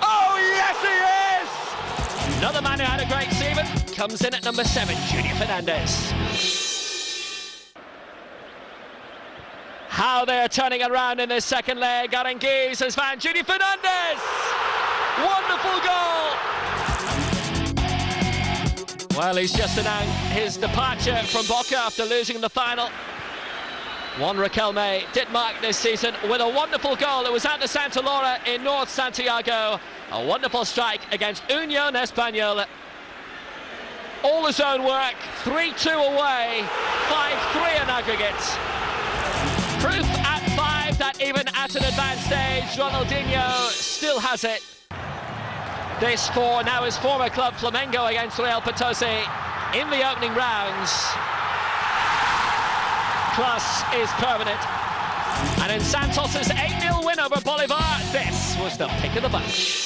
Oh yes he is! Another man who had a great season comes in at number 7, Junior Fernandez. How they're turning around in this second leg. Aranguiz has found Junior Fernandez! Wonderful goal! Well, he's just announced his departure from Boca after losing the final. Juan Riquelme did mark this season with a wonderful goal. It was at the Santa Laura in North Santiago. A wonderful strike against Unión Español. All his own work, 3-2 away, 5-3 in aggregate. Proof at 5 that even at an advanced stage, Ronaldinho still has it. This for now his former club Flamengo against Real Potosi in the opening rounds. Class is permanent. And in Santos' 8-0 win over Bolivar, this was the pick of the bunch.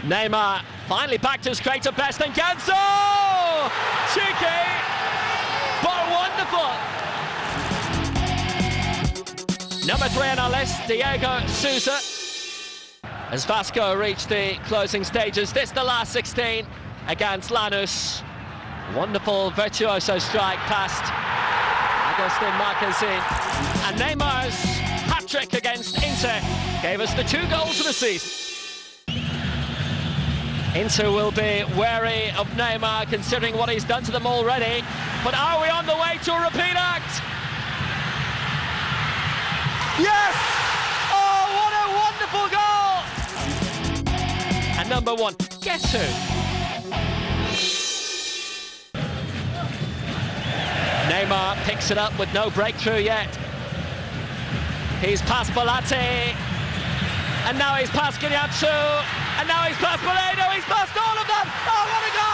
Neymar finally back to his creative best, and Ganso! Cheeky, but wonderful. Number 3 on our list, Diego Souza. As Vasco reached the closing stages, this the last 16 against Lanús. Wonderful virtuoso strike past Agustin Marquezin. And Neymar's hat-trick against Inter gave us the 2 goals of the season. Inter will be wary of Neymar considering what he's done to them already. But are we on the way to a repeat act? Yes! Oh, what a wonderful goal! And number 1, guess who? Neymar picks it up with no breakthrough yet. He's past Bolatti, and now he's past Guiñazú, and now he's past Moreno, he's past all of them! Oh, what a goal!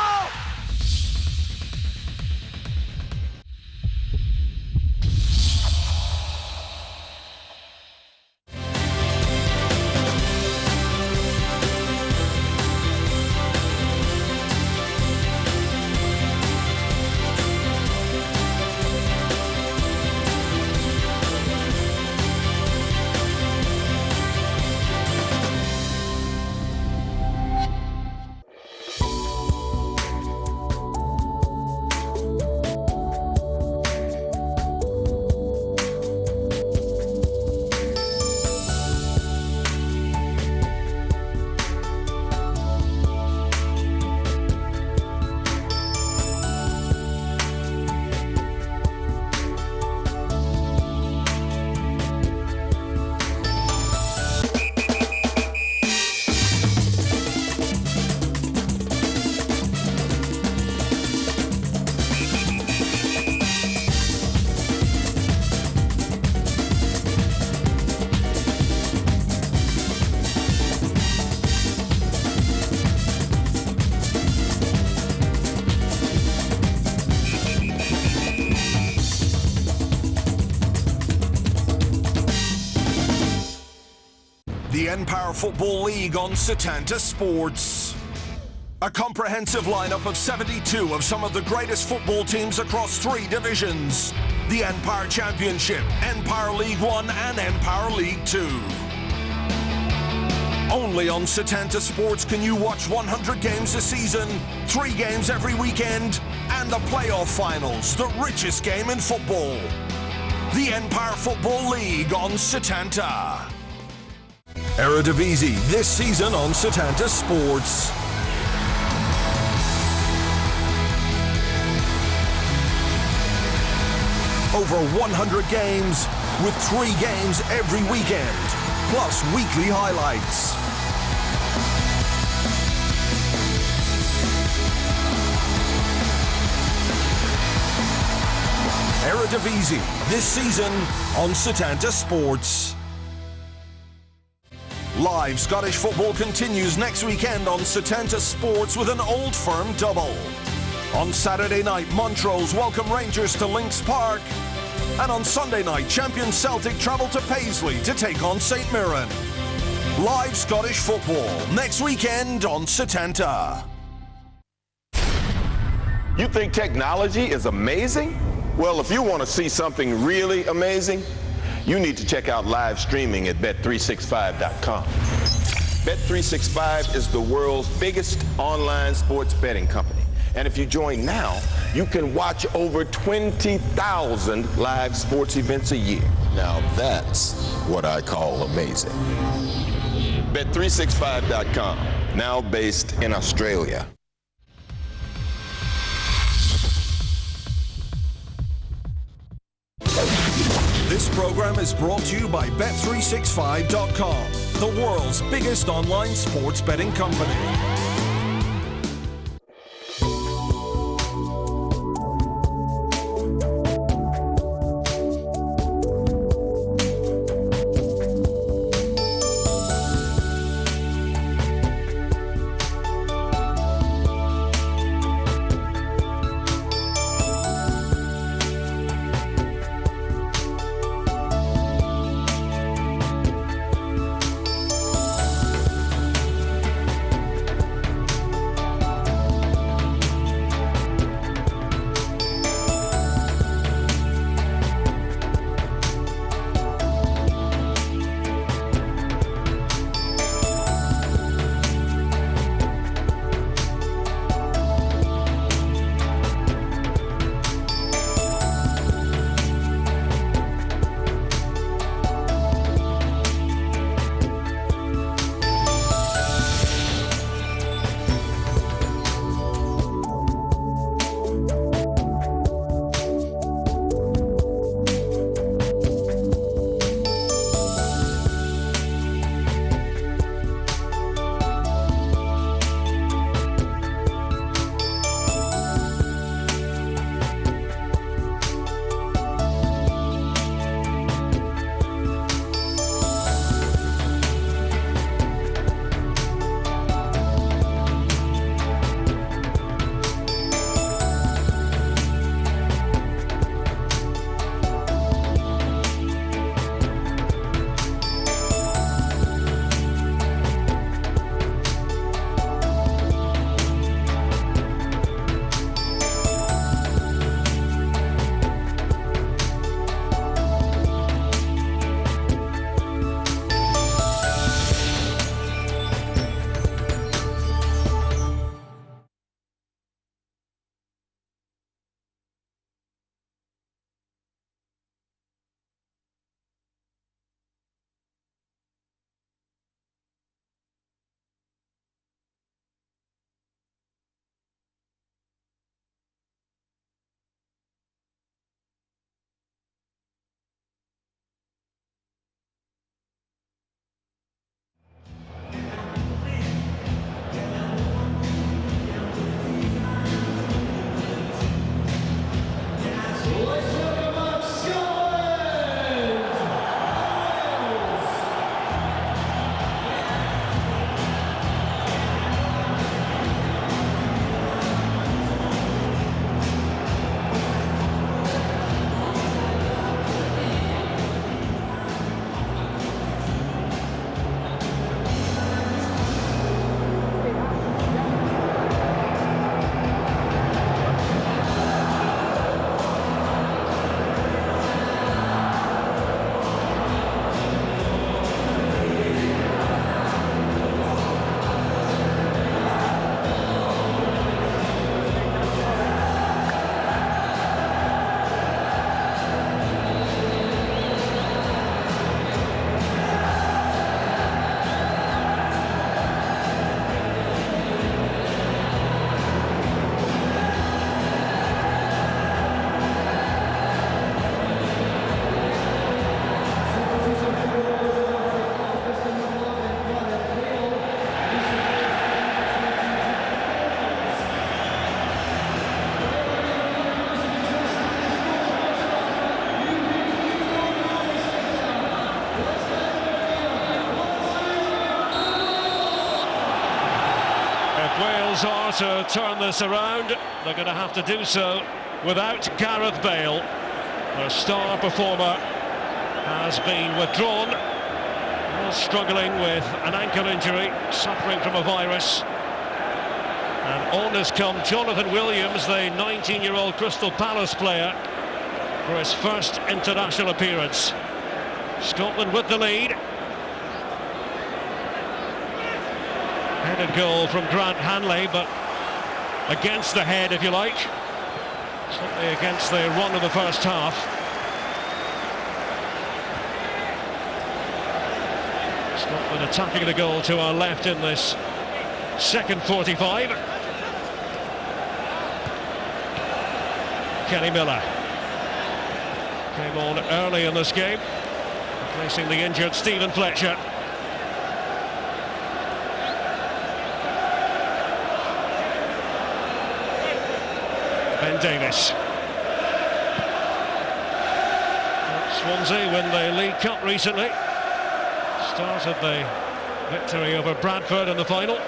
Empire Football League on Setanta Sports. A comprehensive lineup of 72 of some of the greatest football teams across 3 divisions. The Empire Championship, Empire League 1 and Empire League 2. Only on Setanta Sports can you watch 100 games a season, 3 games every weekend, and the playoff finals, the richest game in football. The Empire Football League on Setanta. Eredivisie this season on Setanta Sports. Over 100 games with 3 games every weekend, plus weekly highlights. Eredivisie this season on Setanta Sports. Live Scottish football continues next weekend on Setanta Sports with an Old Firm double. On Saturday night, Montrose welcome Rangers to Lynx Park. And on Sunday night, champion Celtic travel to Paisley to take on St Mirren. Live Scottish football next weekend on Setanta. You think technology is amazing? Well, if you want to see something really amazing, you need to check out live streaming at bet365.com. Bet365 is the world's biggest online sports betting company. And if you join now, you can watch over 20,000 live sports events a year. Now that's what I call amazing. Bet365.com, now based in Australia. This program is brought to you by Bet365.com, the world's biggest online sports betting company. Wales are to turn this around, they're going to have to do so without Gareth Bale. Their star performer has been withdrawn. Wales struggling with an ankle injury, suffering from a virus. And on has come Jonathan Williams, the 19-year-old Crystal Palace player, for his first international appearance. Scotland with the lead. Headed goal from Grant Hanley, but against the head, if you like. Certainly against the run of the first half. Scotland attacking the goal to our left in this second 45. Kenny Miller came on early in this game, replacing the injured Stephen Fletcher. Ben Davis. Swansea win the League Cup recently. Started the victory over Bradford in the final.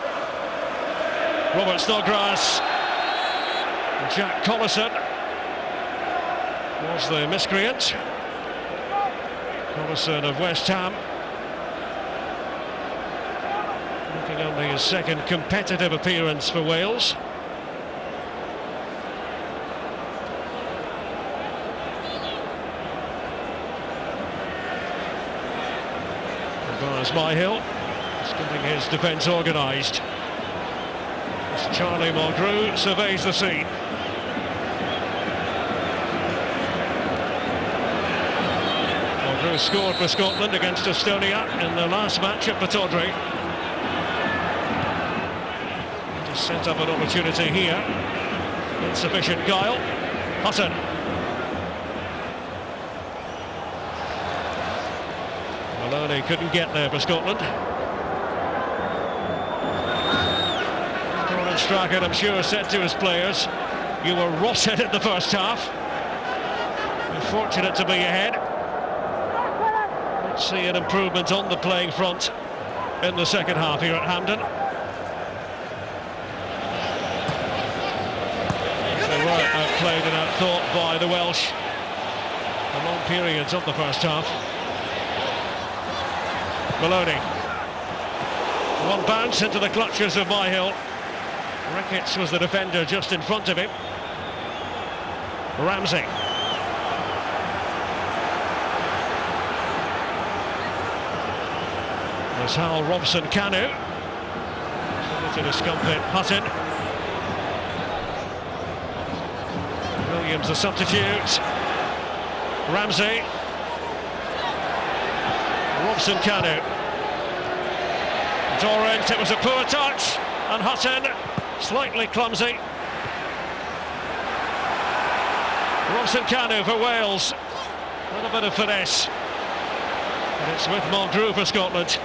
Robert Snodgrass. Jack Collison was the miscreant. Collison of West Ham. Making only his second competitive appearance for Wales. As Myhill is getting his defence organised. As Charlie Mulgrew surveys the scene. Mulgrew scored for Scotland against Estonia in the last match at Batodri. To set up an opportunity here. Insufficient guile. Hutton. Maloney couldn't get there for Scotland. Gordon Strachan, I'm sure, said to his players, "You were rotted in the first half. You're fortunate to be ahead." Let's see an improvement on the playing front in the second half here at Hampden. They were outplayed and outthought by the Welsh for long periods of the first half. Maloney. One bounce into the clutches of Myhill. Ricketts was the defender just in front of him. Ramsey. There's Hal Robson-Kanu. To discomfort Hutton. Williams the substitute. Ramsey. Robson-Kanu. Dorrant, it was a poor touch, and Hutton slightly clumsy. Robson-Kanu for Wales, a little bit of finesse, and it's with Mulgrew for Scotland.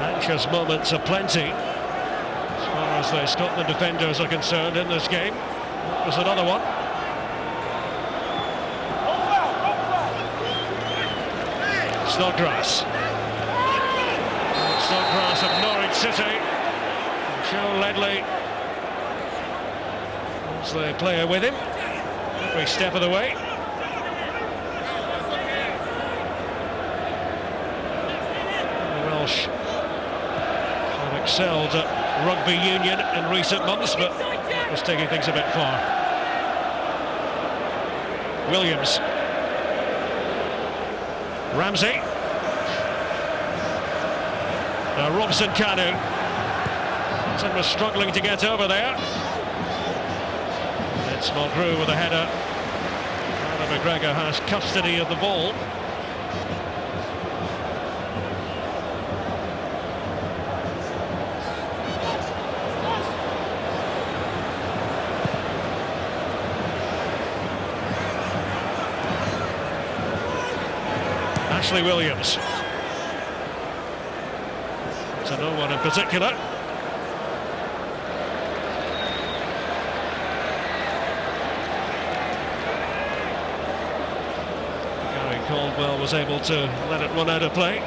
Anxious moments aplenty as far as the Scotland defenders are concerned in this game. That was another one. Snodgrass. Snodgrass of Norwich City. Joe Ledley was the player with him every step of the way. The Welsh have excelled at rugby union in recent months, but that was taking things a bit far. Williams. Ramsey. Now Robson-Kanu. Hutton was struggling to get over there. It's Mulgrew with a header. Conor McGregor has custody of the ball. Ashley Williams. To no one in particular. Caldwell was able to let it run out of play.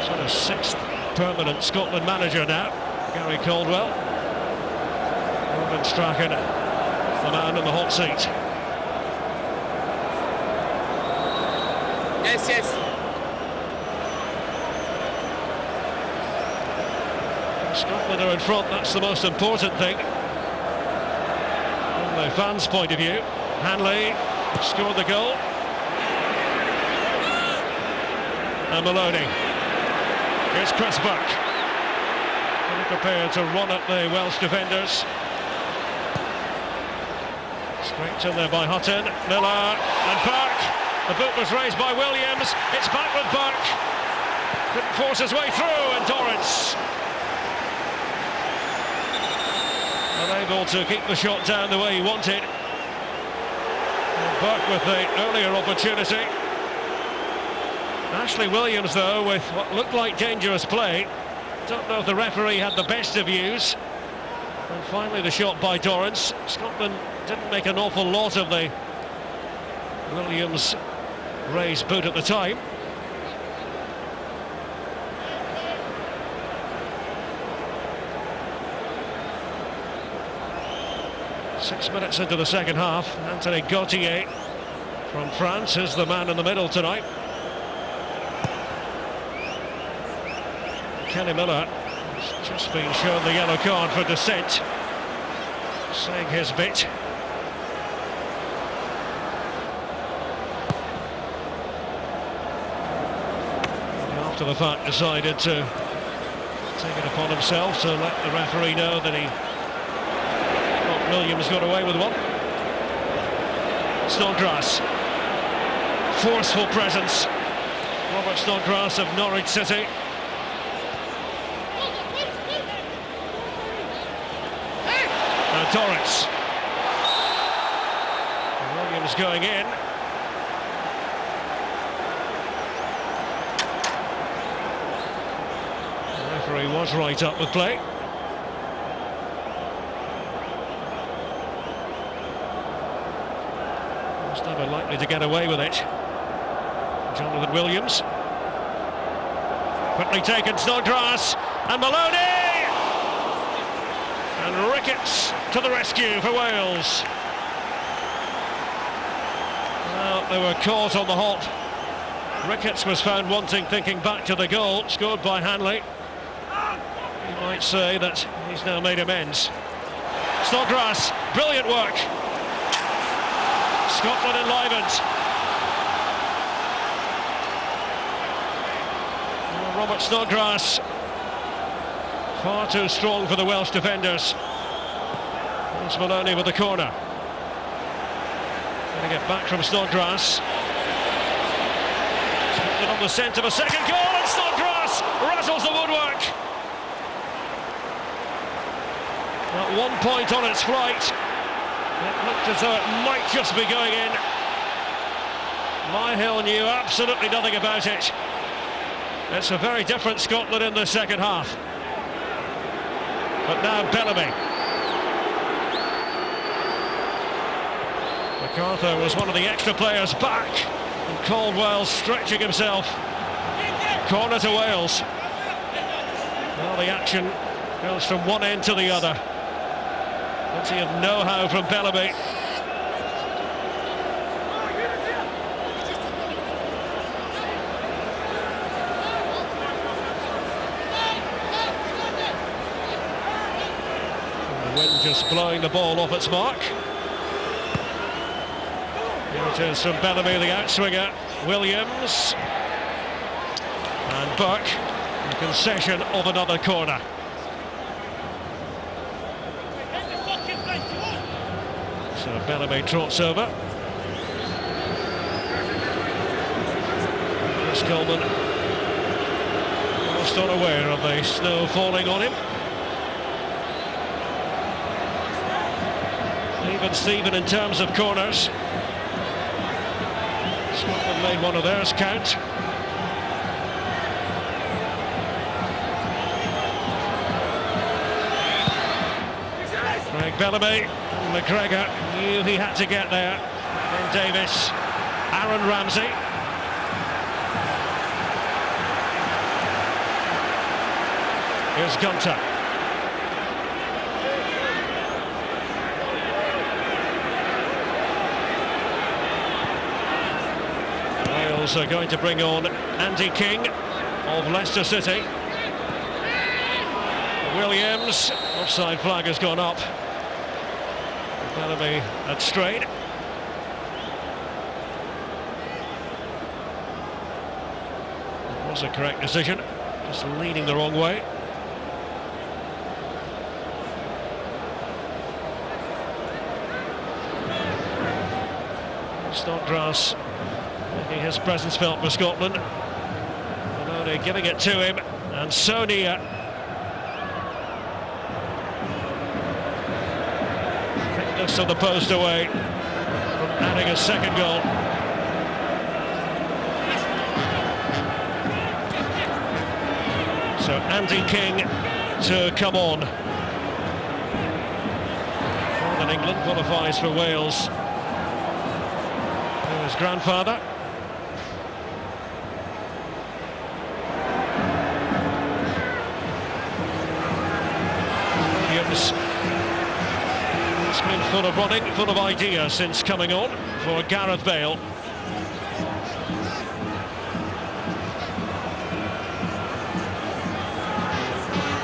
Sort of sixth permanent Scotland manager now, Gary Caldwell. Robin Strachan, the man in the hot seat. Yes. Scotland are in front, that's the most important thing. From the fans' point of view, Hanley scored the goal. And Maloney. Here's Chris Burke. Fully prepared to run at the Welsh defenders. Scraped in there by Hutton, Miller and Burke. The boot was raised by Williams. It's back with Burke. Couldn't force his way through, and Torrance unable to keep the shot down the way he wanted. And Burke with the earlier opportunity. Ashley Williams, though, with what looked like dangerous play. Don't know if the referee had the best of views. And finally the shot by Torrance. Scotland didn't make an awful lot of the Williams raised boot at the time. Six minutes into the second half, Anthony Gauthier from France is the man in the middle tonight. Kenny Miller has just been shown the yellow card for dissent, saying his bit. After the fact, decided to take it upon himself to let the referee know that he thought Williams got away with one. Snodgrass, forceful presence. Robert Snodgrass of Norwich City. And Torrance. Williams going in. The referee was right up with play. Was never likely to get away with it. Jonathan Williams. Quickly taken, Snodgrass, and Maloney! And Ricketts to the rescue for Wales. Well, they were caught on the hop. Ricketts was found wanting, thinking back to the goal, scored by Hanley. You might say that he's now made amends. Snodgrass, brilliant work. Scotland enlivened. Robert Snodgrass, far too strong for the Welsh defenders. There's Maloney with the corner. Going to get back from Snodgrass. Scotland on the scent of a second goal, and Snodgrass rattles the woodwork. At one point on its flight, it looked as though it might just be going in. Myhill knew absolutely nothing about it. It's a very different Scotland in the second half. But now Bellamy. MacArthur was one of the extra players back, and Caldwell stretching himself. Corner to Wales. Well, the action goes from one end to the other. Plenty of know-how from Bellamy. Wind just blowing the ball off its mark. Here it is from Bellamy, the outswinger. Williams. And Burke, the concession of another corner. So Bellamy trots over. Chris Coleman, almost unaware of the snow falling on him. Even Steven in terms of corners. Scotland made one of theirs count. Craig Bellamy, McGregor knew he had to get there. And Davis Aaron Ramsey. Here's Gunter. Wales are going to bring on Andy King of Leicester City. Williams, offside flag has gone up. Bellamy had strayed. It was a correct decision, just leaning the wrong way. Snodgrass making his presence felt for Scotland. Maloney giving it to him, and Sonia thickness of the post away from adding a second goal. So Andy King to come on. Northern England qualifies for Wales. His grandfather. Williams has been full of running, full of ideas since coming on for Gareth Bale.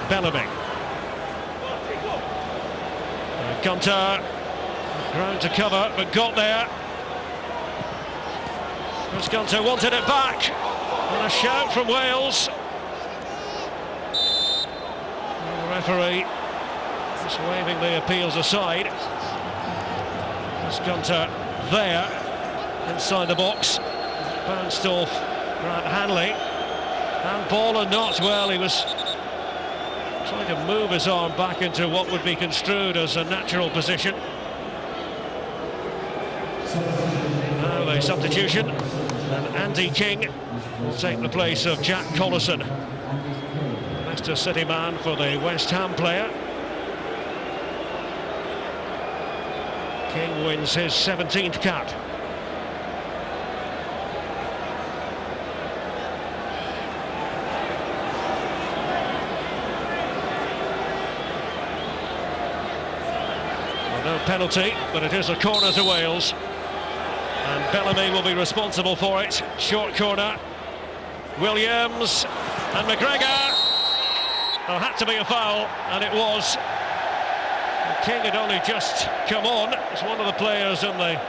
Bellamy. Gunter, ground to cover, but got there. Gunter wanted it back, and a shout from Wales. And the referee just waving the appeals aside. Gunter there, inside the box, bounced off Grant Hanley, and ball or not, well, he was trying to move his arm back into what would be construed as a natural position. Now the substitution. And Andy King will take the place of Jack Collison, Leicester City man for the West Ham player. King wins his 17th cap. Well, no penalty, but it is a corner to Wales. And Bellamy will be responsible for it. Short corner. Williams and McGregor. There had to be a foul, and it was. And King had only just come on. It's one of the players in the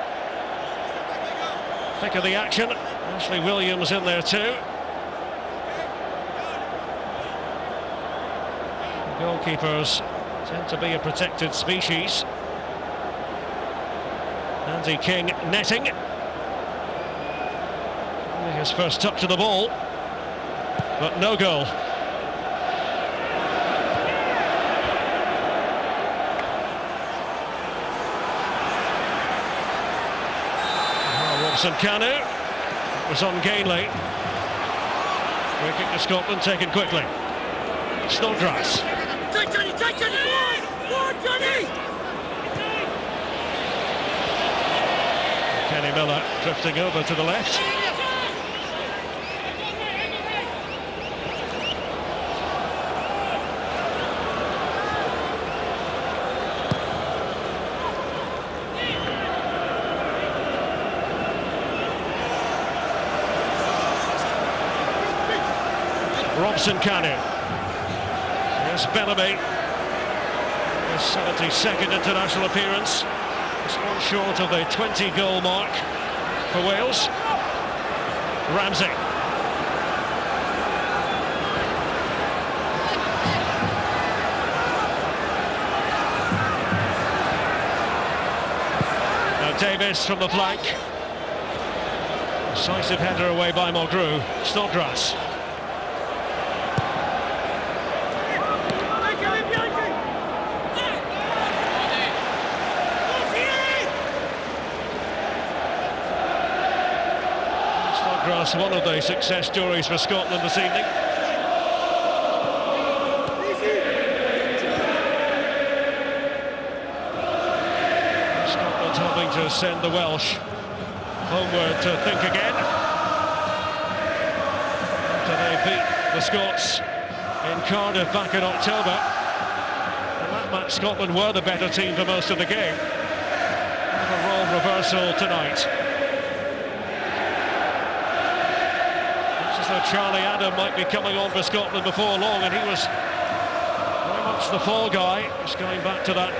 thick of the action. Ashley Williams in there too. Goalkeepers tend to be a protected species. Andy King netting. His first touch of the ball, but no goal. Robson Canu, it was ungainly. Free kick to Scotland, taken quickly. Snodgrass. Kenny Miller drifting over to the left. Robson Canu. Here's Bellamy. His 72nd international appearance. Just one short of the 20-goal mark for Wales. Ramsey. Now Davis from the flank. Decisive header away by Mulgrew. Snodgrass. One of the success stories for Scotland this evening. Scotland hoping to send the Welsh homeward to think again. After they beat the Scots in Cardiff back in October. And that match, Scotland were the better team for most of the game. And a role reversal tonight. Looks as though Charlie Adam might be coming on for Scotland before long, and he was very much the fall guy, just going back to that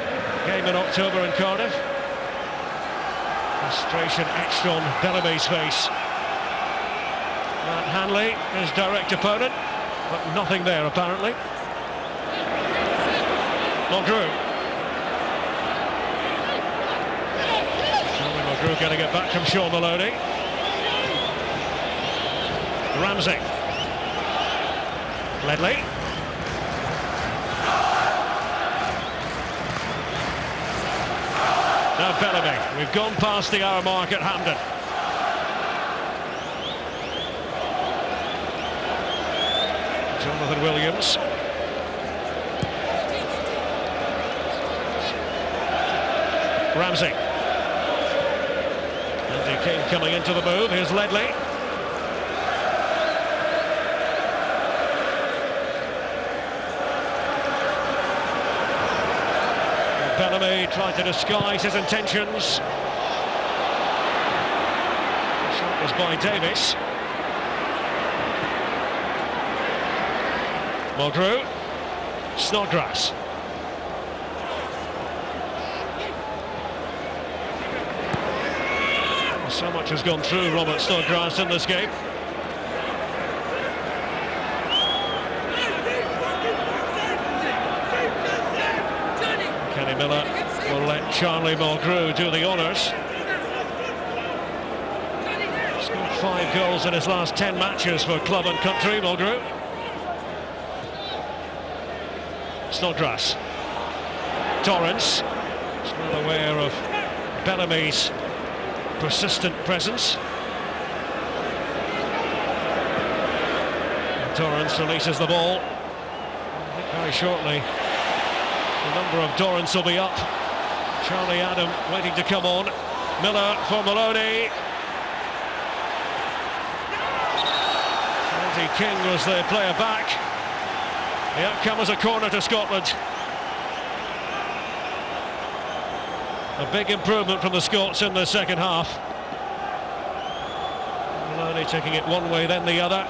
game in October in Cardiff. Frustration etched on Bellamy's face. Matt Hanley, his direct opponent, but nothing there apparently. Mulgrew. Charlie Mulgrew getting it back from Sean Maloney. Ramsey. Ledley. Now Bellamy. We've gone past the hour mark at Hampden. Jonathan Williams. Ramsey. Andy King coming into the move. Here's Ledley. Bellamy tried to disguise his intentions. The shot was by Davis. Mulgrew. Snodgrass. So much has gone through Robert Snodgrass in this game. Kenny Miller will let Charlie Mulgrew do the honours. Scored 5 goals in his last 10 matches for club and country, Mulgrew. Snodgrass. Torrance. He's well aware of Bellamy's persistent presence. And Torrance releases the ball. I think very shortly the number of Torrance will be up. Charlie Adam waiting to come on. Miller for Maloney. Andy King was the player back. The outcome was a corner to Scotland. A big improvement from the Scots in the second half. Maloney taking it one way, then the other.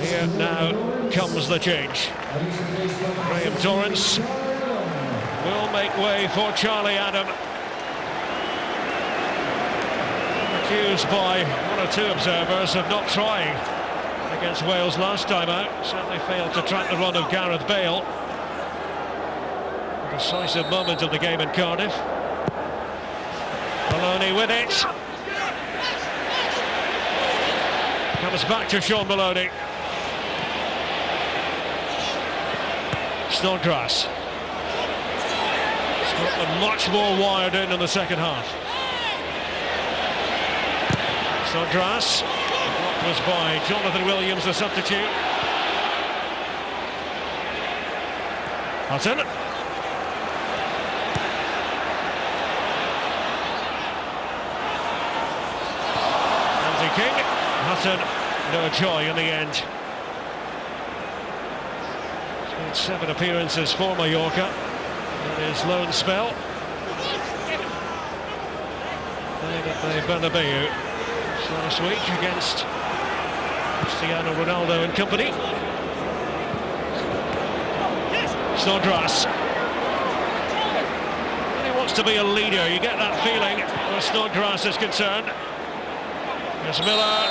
Here now comes the change. Graham Torrance will make way for Charlie Adam. Accused by one or two observers of not trying against Wales last time out. Certainly failed to track the run of Gareth Bale. A decisive moment of the game in Cardiff. Maloney with it. Comes back to Sean Maloney. Snodgrass. Scotland much more wired in the second half. Snodgrass. Was by Jonathan Williams, the substitute. Hutton. Andy King. Hutton, no joy in the end. He's made 7 appearances for Mallorca in his loan spell. Played at the Bernabeu last week against Cristiano Ronaldo and company. Snodgrass. He wants to be a leader. You get that feeling where Snodgrass is concerned. There's Miller.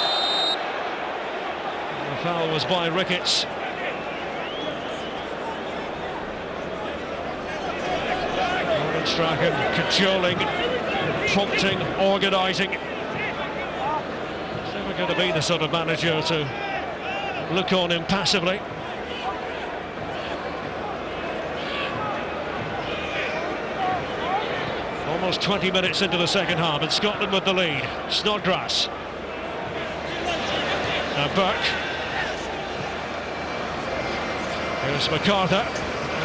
The foul was by Ricketts. Strachan cajoling, prompting, organising. He's never going to be the sort of manager to look on impassively. Almost 20 minutes into the second half, and Scotland with the lead. Snodgrass. Now Burke. Here's MacArthur.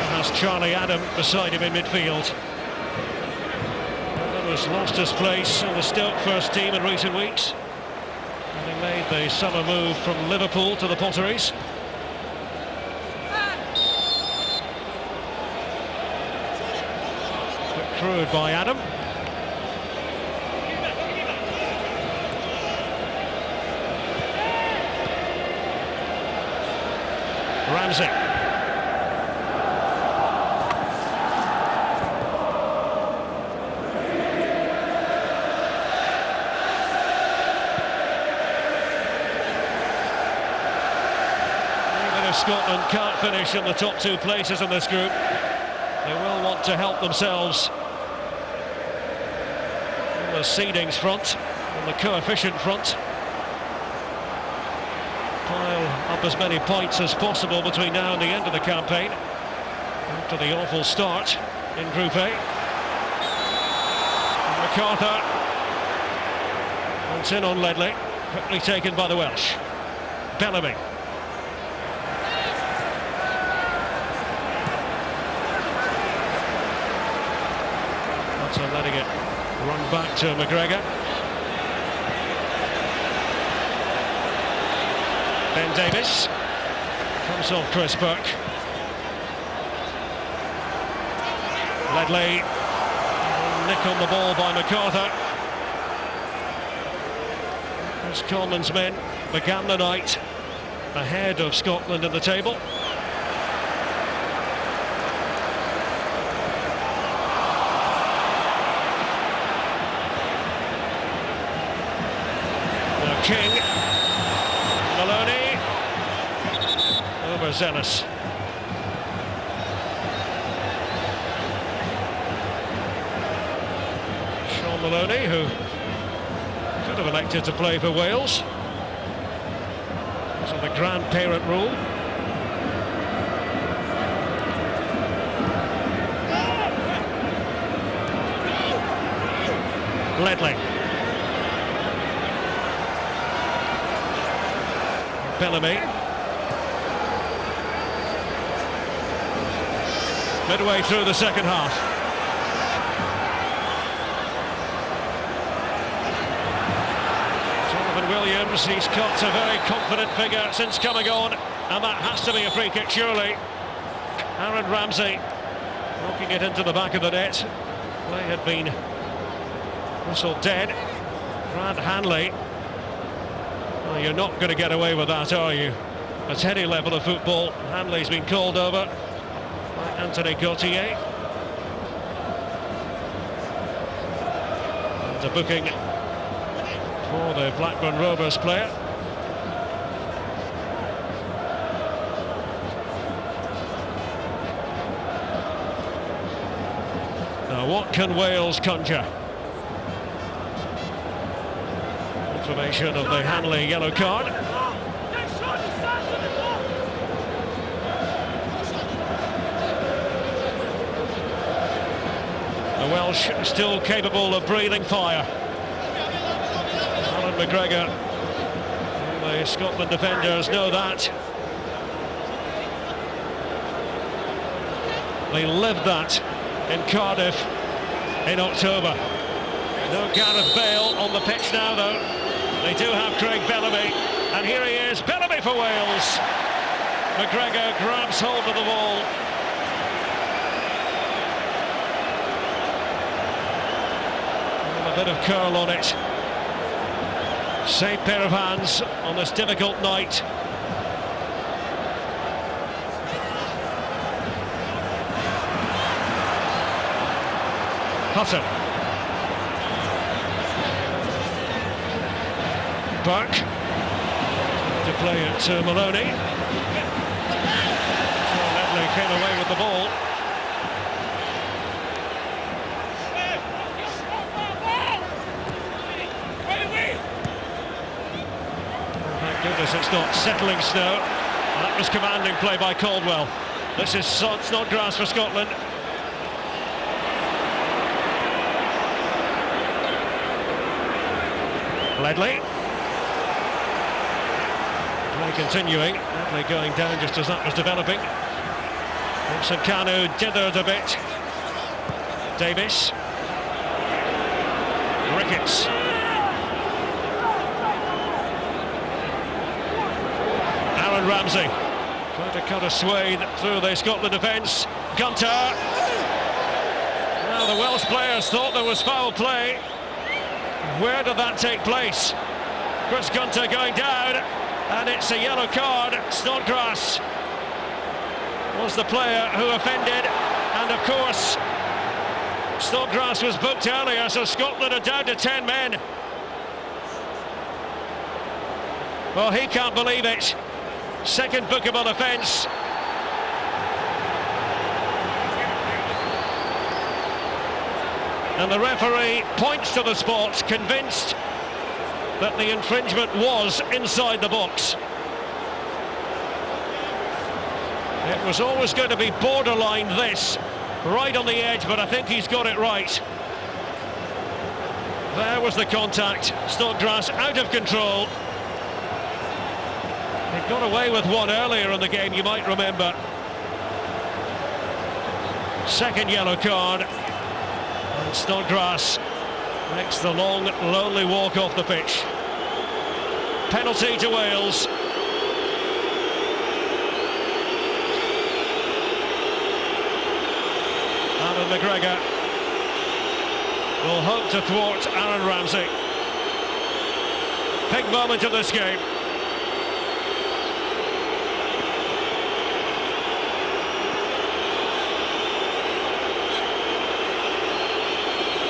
Has Charlie Adam beside him in midfield. Adam has lost his place in the Stoke first team in recent weeks, having made the summer move from Liverpool to the Potteries. Put through by Adam. Ramsey. Even if Scotland can't finish in the top two places in this group, they will want to help themselves on the seedings front, on the coefficient front. Pile up as many points as possible between now and the end of the campaign, after the awful start in Group A. And MacArthur wants in on Ledley, quickly taken by the Welsh. Bellamy. After letting it run back to McGregor. Ben Davis comes off Chris Burke. Ledley, nick on the ball by MacArthur. As Coleman's men began the night ahead of Scotland in the table. Now King. Maloney, overzealous. Sean Maloney, who could have elected to play for Wales because of the grandparent rule. Ledley. Bellamy. Midway through the second half. Jonathan Williams, he's got a very confident figure since coming on, and that has to be a free kick, surely. Aaron Ramsey knocking it into the back of the net. Play had been whistled dead. Grant Hanley. Well, you're not going to get away with that, are you? At any level of football, Hanley's been called over by Anthony Gauthier. And a booking for the Blackburn Rovers player. Now, what can Wales conjure? Confirmation of the Hanley yellow card. The Welsh still capable of breathing fire. Alan McGregor, the Scotland defenders know that. They lived that in Cardiff in October. No Gareth Bale on the pitch now, though. They do have Craig Bellamy, and here he is, Bellamy for Wales. McGregor grabs hold of the ball. A bit of curl on it. Same pair of hands on this difficult night. Hutton. Burke to play it to Maloney. Ledley came away with the ball. Thank goodness it's not settling snow. That was commanding play by Caldwell. This is not grass for Scotland. Ledley. Play continuing. Ledley going down just as that was developing. Vincent Kanu dithered a bit. Davis. Ricketts. Aaron Ramsey trying to cut a swathe through the Scotland defence. Gunter. Now the Welsh players thought there was foul play. Where did that take place? Chris Gunter going down, and it's a yellow card. Snodgrass was the player who offended, and of course Snodgrass was booked earlier, so Scotland are down to 10 men. Well, he can't believe it. Second bookable offence. And the referee points to the spot, convinced that the infringement was inside the box. It was always going to be borderline this, right on the edge, but I think he's got it right. There was the contact. Snodgrass out of control. He got away with one earlier in the game, you might remember. Second yellow card. And Snodgrass makes the long, lonely walk off the pitch. Penalty to Wales. Alan McGregor will hope to thwart Aaron Ramsey. Big moment of this game.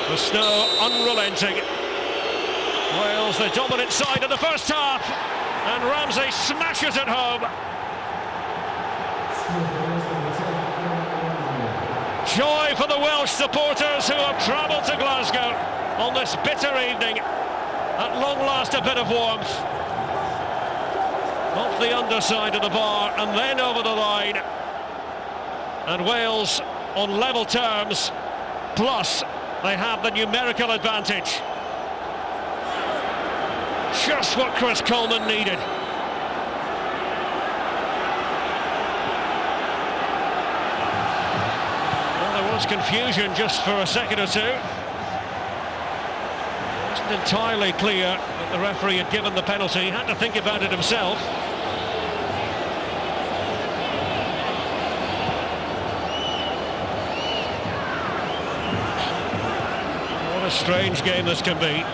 The snow unrelenting. Wales the dominant side of the first half, and Ramsey smashes it home. Joy for the Welsh supporters who have travelled to Glasgow on this bitter evening. At long last, a bit of warmth. Off the underside of the bar and then over the line. And Wales on level terms, plus they have the numerical advantage. Just what Chris Coleman needed. Well, there was confusion just for a second or two. It wasn't entirely clear that the referee had given the penalty. He had to think about it himself. What a strange game this can be.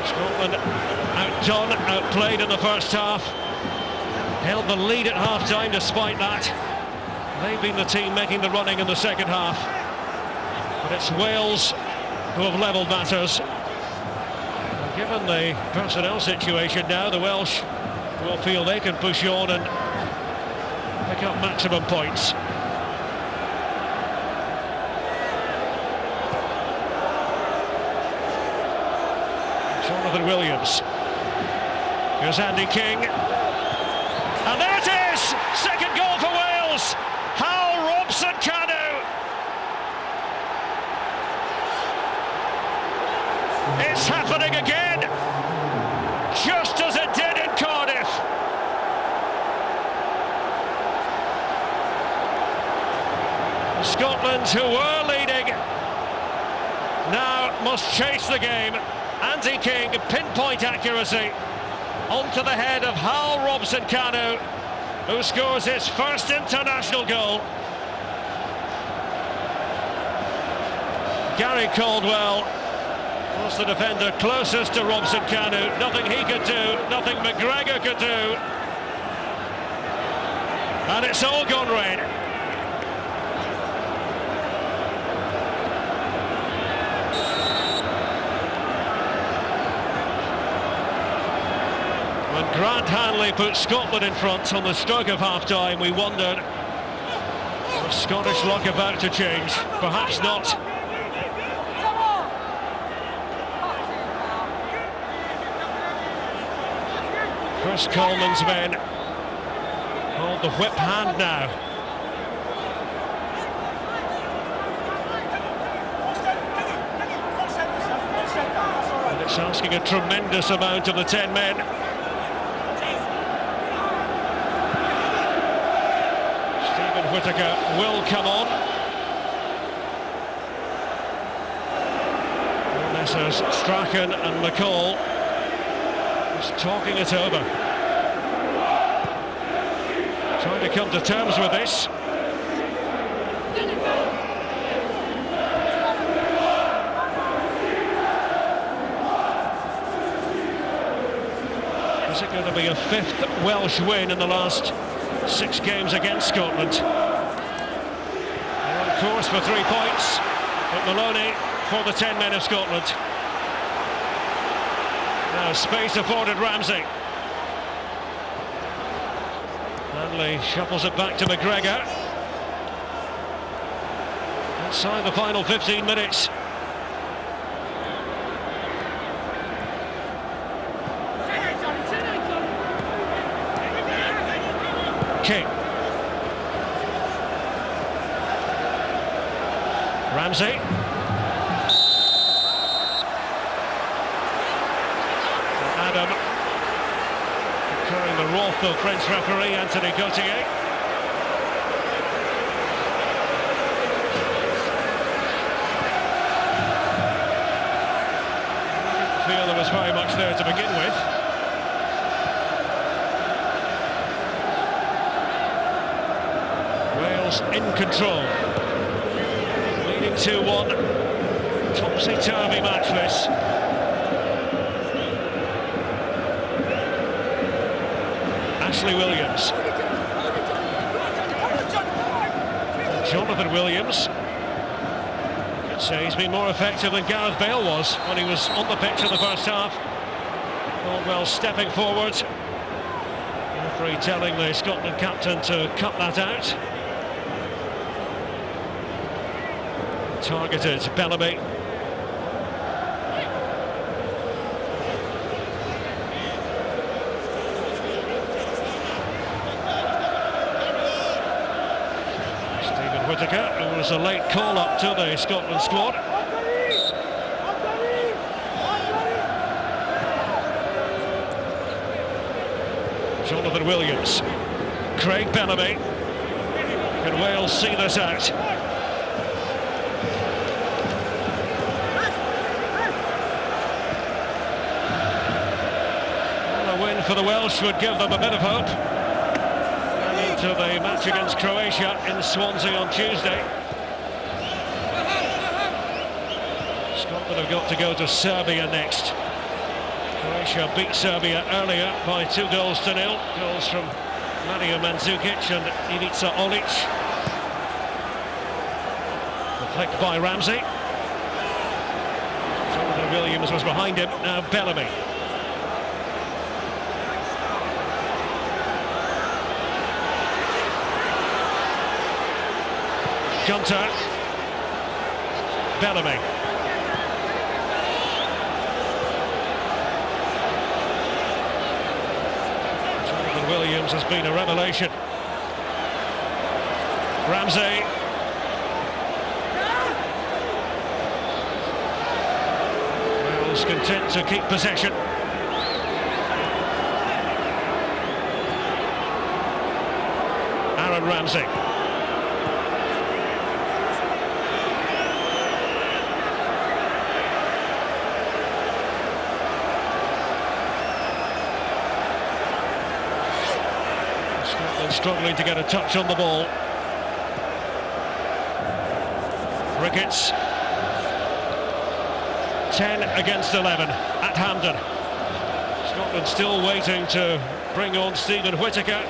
Scotland outdone, outplayed in the first half. Held the lead at half-time despite that. They've been the team making the running in the second half. But it's Wales who have levelled matters. And given the personnel situation now, the Welsh will feel they can push on and pick up maximum points. Jonathan Williams. Here's Andy King. And there it is! Second goal for Wales! Hal Robson-Kanu! It's happening again! Just as it did in Cardiff! Scotland, who were leading, now must chase the game. Andy King, pinpoint accuracy onto the head of Hal Robson-Kanu, who scores his first international goal. Gary Caldwell was the defender closest to Robson-Kanu. Nothing he could do, nothing McGregor could do. And it's all gone red. When Grant Hanley put Scotland in front on the stroke of half-time, we wondered, was Scottish luck about to change? Perhaps not. Chris Coleman's men hold the whip hand now. And it's asking a tremendous amount of the 10 men. Whittaker will come on. Messrs Strachan and McCall just talking it over. Trying to come to terms with this. Is it going to be a 5th Welsh win in the last 6 games against Scotland? They're on course for 3 points, but Maloney for the 10 men of Scotland. Now space afforded Ramsey. Hanley shuffles it back to McGregor. Inside the final 15 minutes. King. Ramsey. Adam. Incurring the wrath of French referee Anthony Gauthier. I didn't feel there was very much there to begin with. Wales in control, leading 2-1. Topsy-turvy match this. Ashley Williams. Jonathan Williams. I'd say he's been more effective than Gareth Bale was when he was on the pitch in the first half. Caldwell stepping forward. Referee telling the Scotland captain to cut that out. Targeted Bellamy. Stephen Whittaker, who was a late call-up to the Scotland squad. Jonathan Williams. Craig Bellamy. Can Wales see this out? For the Welsh would give them a bit of hope going into the match against Croatia in Swansea on Tuesday. Scotland have got to go to Serbia next. Croatia beat Serbia earlier by 2-0. Goals from Mario Mandzukic and Ivica Olic. The flick by Ramsey. Jonathan Williams was behind him, now Bellamy. Gunter. Bellamy. Jonathan Williams has been a revelation. Ramsey. Wales content to keep possession. Aaron Ramsey. Struggling to get a touch on the ball. Ricketts. 10 against 11 at Hampden. Scotland still waiting to bring on Stephen Whittaker.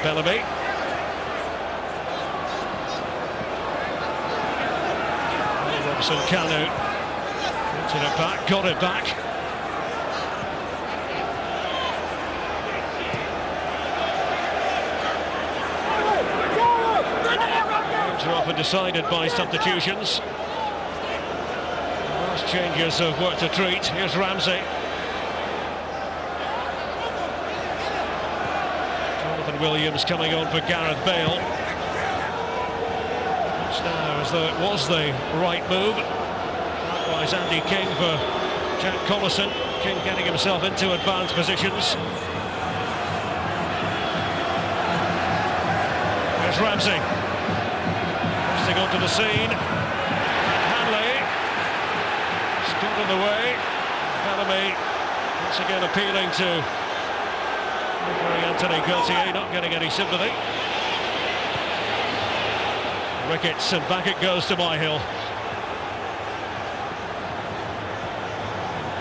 Bellamy. Robson Canu wanted it back, got it back. Games are often decided by substitutions. Last changes have worked a treat. Here's Ramsey. Williams coming on for Gareth Bale. as though it was the right move. Likewise, Andy King for Jack Collison. King getting himself into advanced positions. There's Ramsey. Pressing onto the scene. Hanley. Stood in the way. Bellamy once again appealing to referee Anthony Gaultier, not getting any sympathy. Ricketts, and back it goes to Myhill.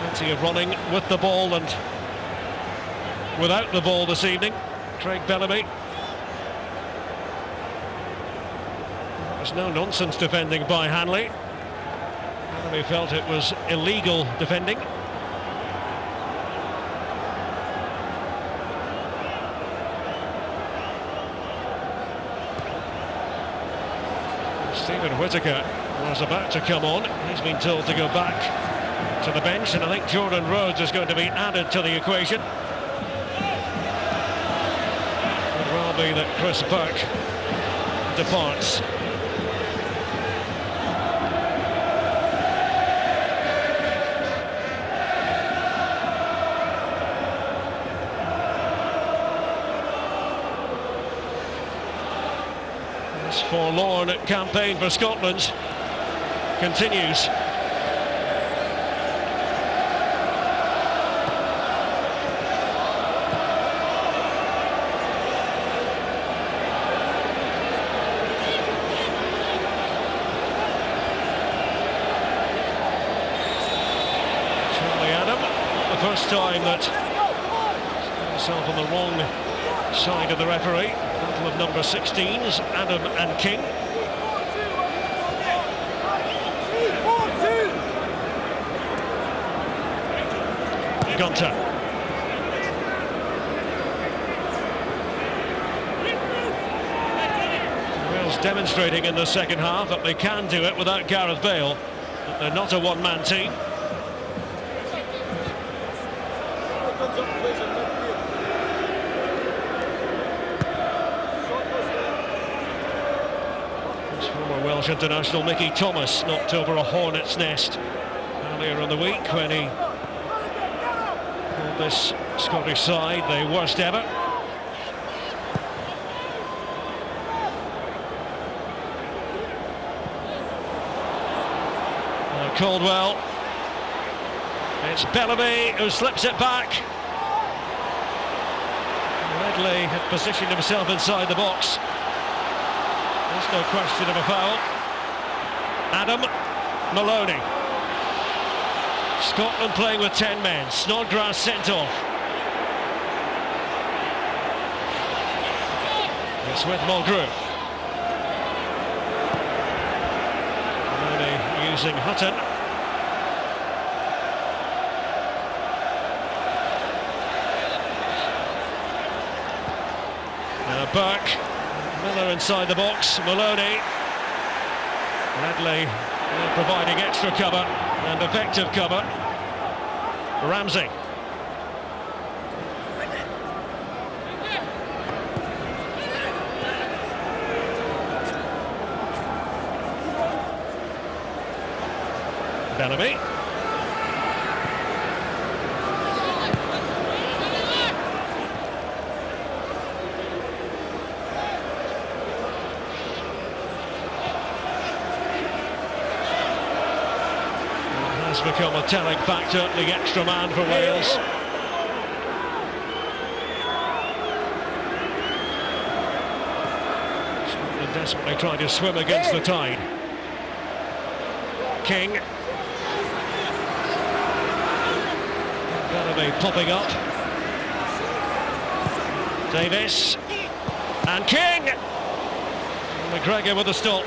Plenty of running with the ball and without the ball this evening. Craig Bellamy. There's no nonsense defending by Hanley. Bellamy felt it was illegal defending. Stephen Whittaker was about to come on. He's been told to go back to the bench, and I think Jordan Rhodes is going to be added to the equation. Could well be that Chris Burke departs. This forlorn campaign for Scotland continues. Charlie Adam, the first time that himself on the wrong side of the referee. Battle of number 16s, Adam and King. Gunter. Wales demonstrating in the second half that they can do it without Gareth Bale. That they're not a one-man team. Welsh international Mickey Thomas knocked over a hornet's nest earlier in the week when he pulled this Scottish side the worst ever. Now Caldwell. It's Bellamy who slips it back. Ledley had positioned himself inside the box. There's no question of a foul. Adam Maloney. Scotland playing with 10 men. Snodgrass sent off. It's with Mulgrew. Maloney using Hutton. Now Burke. Miller inside the box, Maloney. Ledley providing extra cover and effective cover. Ramsey. Bellamy. Become a telling factor, the extra man for Wales. Scotland desperately trying to swim against the tide. King. Bellamy popping up. Davis. And King! And McGregor with a stop.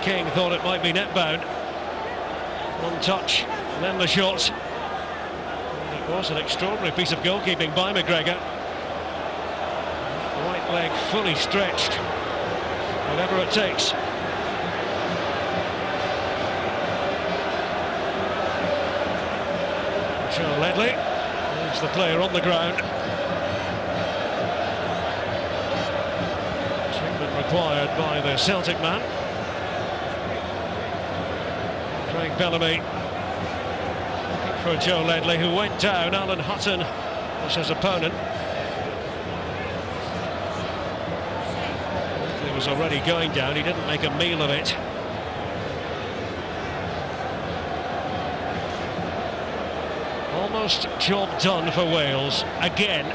King thought it might be net bound. One touch, and then the shot. And it was an extraordinary piece of goalkeeping by McGregor. Right leg fully stretched. Whatever it takes. Joe Ledley leaves the player on the ground. required by the Celtic man. Craig Bellamy looking for Joe Ledley, who went down. Alan Hutton was his opponent. He was already going down, he didn't make a meal of it. Almost job done for Wales, again,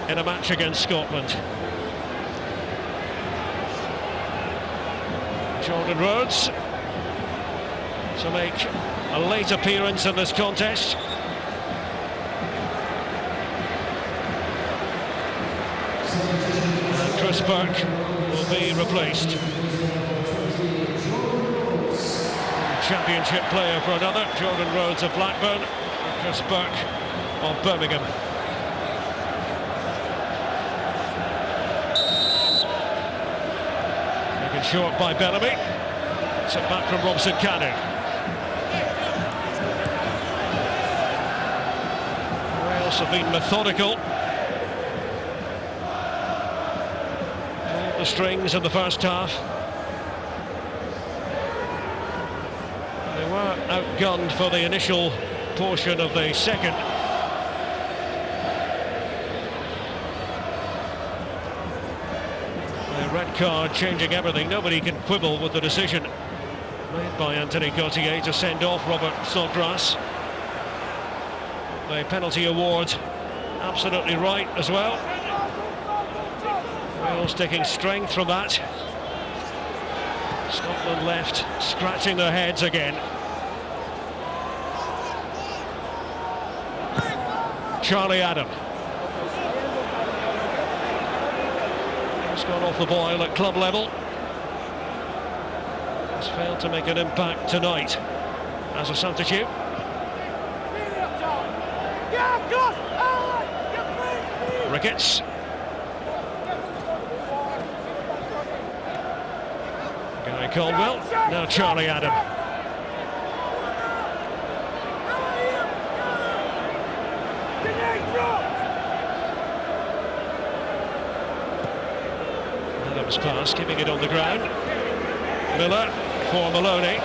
in a match against Scotland. Jordan Rhodes to make a late appearance in this contest. And Chris Burke will be replaced. Championship player for another, Jordan Rhodes of Blackburn, and Chris Burke of Birmingham. Taken short by Bellamy. It's it back from Robson-Kanu. Wales have been methodical. Pulled the strings in the first half. They were outgunned for the initial portion of the second. The red card changing everything. Nobody can quibble with the decision made by Anthony Gauthier to send off Robert Snodgrass. The penalty award absolutely right as well. Wales taking strength from that. Scotland left scratching their heads again. Charlie Adam. He's gone off the boil at club level. Has failed to make an impact tonight as a substitute. Ricketts. Gary Caldwell. Now Charlie Adam. Adams pass, keeping it on the ground. Miller for Maloney.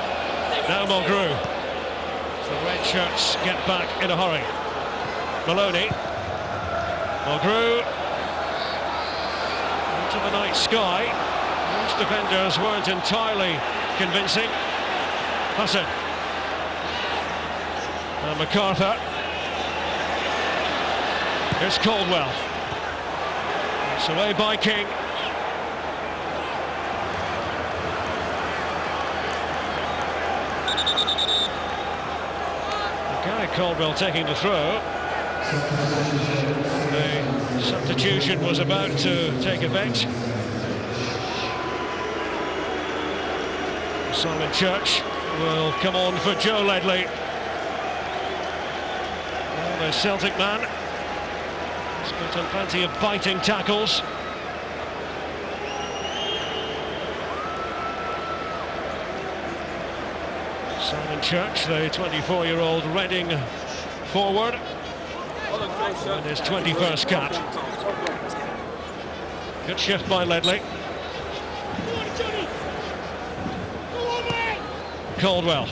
Now Mulgrew. So the red shirts get back in a hurry. Maloney. Mulgrew. Into the night sky. Most defenders weren't entirely convincing. Hassan. And MacArthur. Here's Caldwell. It's away by King. Gary Caldwell taking the throw. The substitution was about to take effect. Simon Church will come on for Joe Ledley. Well, the Celtic man has put on plenty of biting tackles. Simon Church, the 24-year-old Reading forward, in his 21st cap. Good shift by Ledley. Caldwell.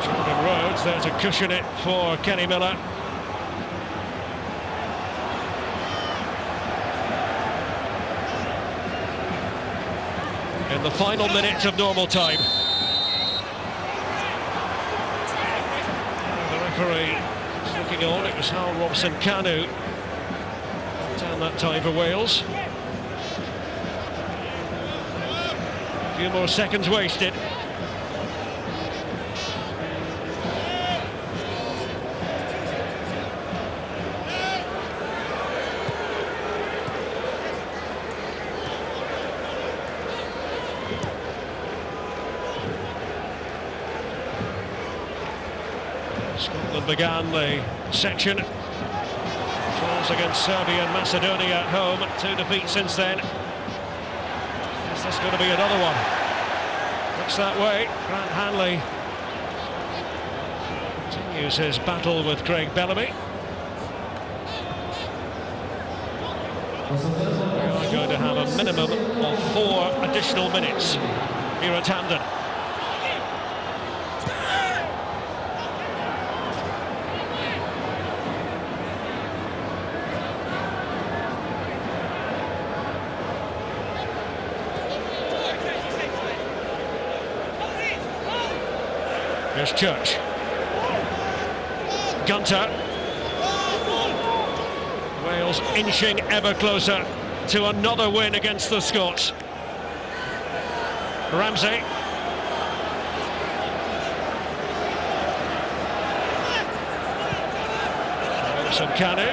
Jordan Rhodes there to cushion it for Kenny Miller. In the final minute of normal time. The referee is looking on. It was Hal Robson-Kanu down that time for Wales. A few more seconds wasted. Scotland began the section. Draws against Serbia and Macedonia at home. 2 defeats since then. Is this going to be another one? Looks that way. Grant Hanley continues his battle with Craig Bellamy. going to have a minimum of 4 additional minutes here at Hampden. Here's Church. Gunter. Wales inching ever closer to another win against the Scots. Ramsey. Wilson Canu.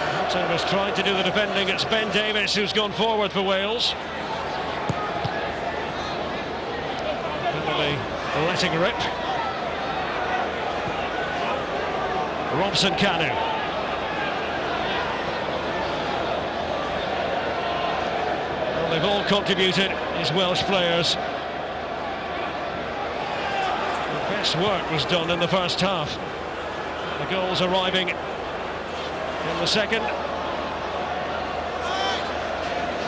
Hamilton was trying to do the defending. It's Ben Davies who's gone forward for Wales. Letting rip. Robson Canu. Well, they've all contributed, these Welsh players. The best work was done in the first half. The goals arriving in the second.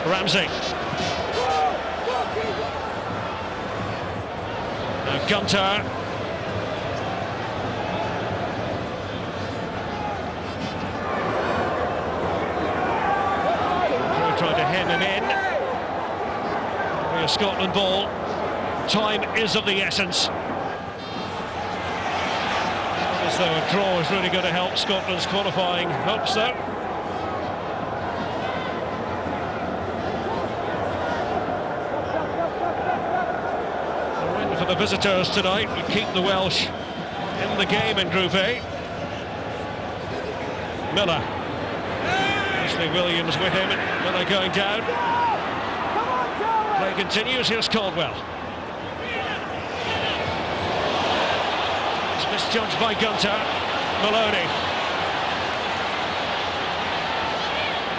Ramsey. Now Gunter. Trying to hem him in. Here's a Scotland ball. Time is of the essence. As though a draw is really going to help Scotland's qualifying hopes, though. A win for the visitors tonight would keep the Welsh in the game in Group A. Miller. Ashley Williams with him. Miller going down. Play continues. Here's Caldwell. It's misjudged by Gunter. Maloney.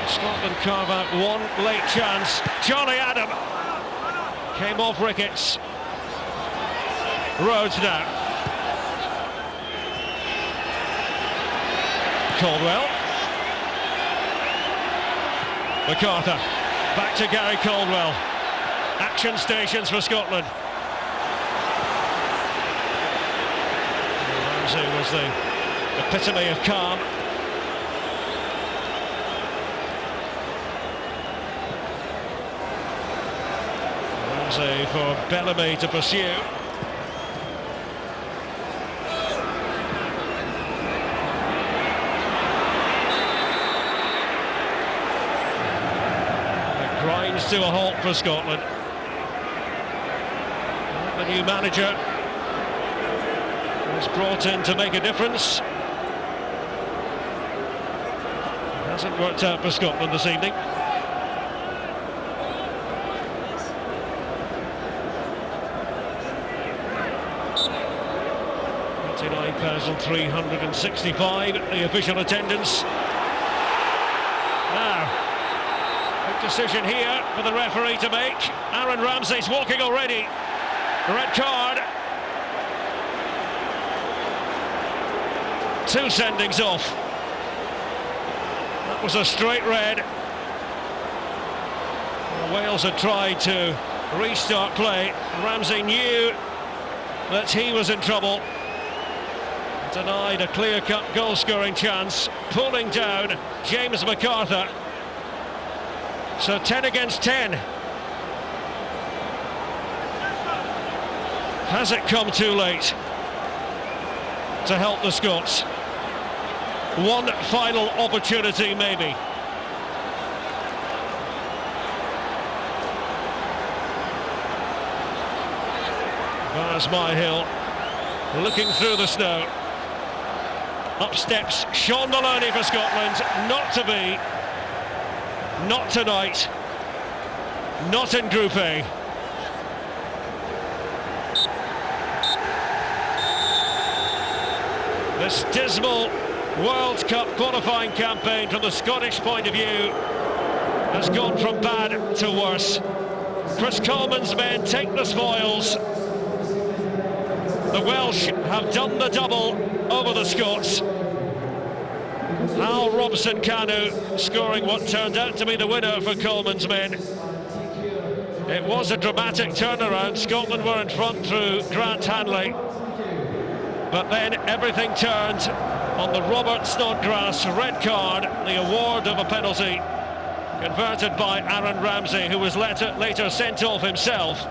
Scotland carve out one late chance. Charlie Adam came off Ricketts. Rhodes now. Caldwell. MacArthur, back to Gary Caldwell. Action stations for Scotland. Ramsey was the epitome of calm. Ramsey for Bellamy to pursue. Grinds to a halt for Scotland. The new manager was brought in to make a difference. It hasn't worked out for Scotland this evening. 29,365 the official attendance. Now, big decision here for the referee to make. Aaron Ramsey's walking already. Red card. 2 sendings off. That was a straight red. Wales had tried to restart play. Ramsey knew that he was in trouble. Denied a clear-cut goal-scoring chance, pulling down James MacArthur. So 10 against 10. Has it come too late to help the Scots? One final opportunity, maybe. Bars Myhill looking through the snow. Up steps Sean Maloney for Scotland. Not to be. Not tonight. Not in Group A. This dismal World Cup qualifying campaign from the Scottish point of view has gone from bad to worse. Chris Coleman's men take the spoils. The Welsh have done the double over the Scots. Al Robson-Kanu scoring what turned out to be the winner for Coleman's men. It was a dramatic turnaround. Scotland were in front through Grant Hanley, but then everything turned on the Robert Snodgrass red card, the award of a penalty converted by Aaron Ramsey, who was later sent off himself.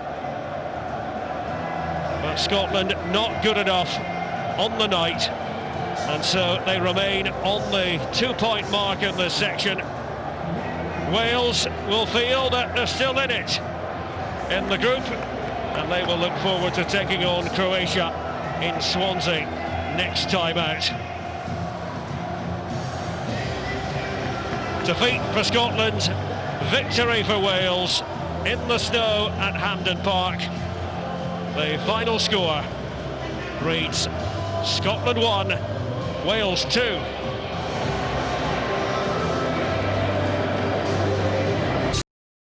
But Scotland not good enough on the night, and so they remain on the 2-point mark in this section. Wales will feel that they're still in it in the group, and they will look forward to taking on Croatia in Swansea next time out. Defeat for Scotland, victory for Wales in the snow at Hampden Park. The final score reads Scotland 1, Wales 2.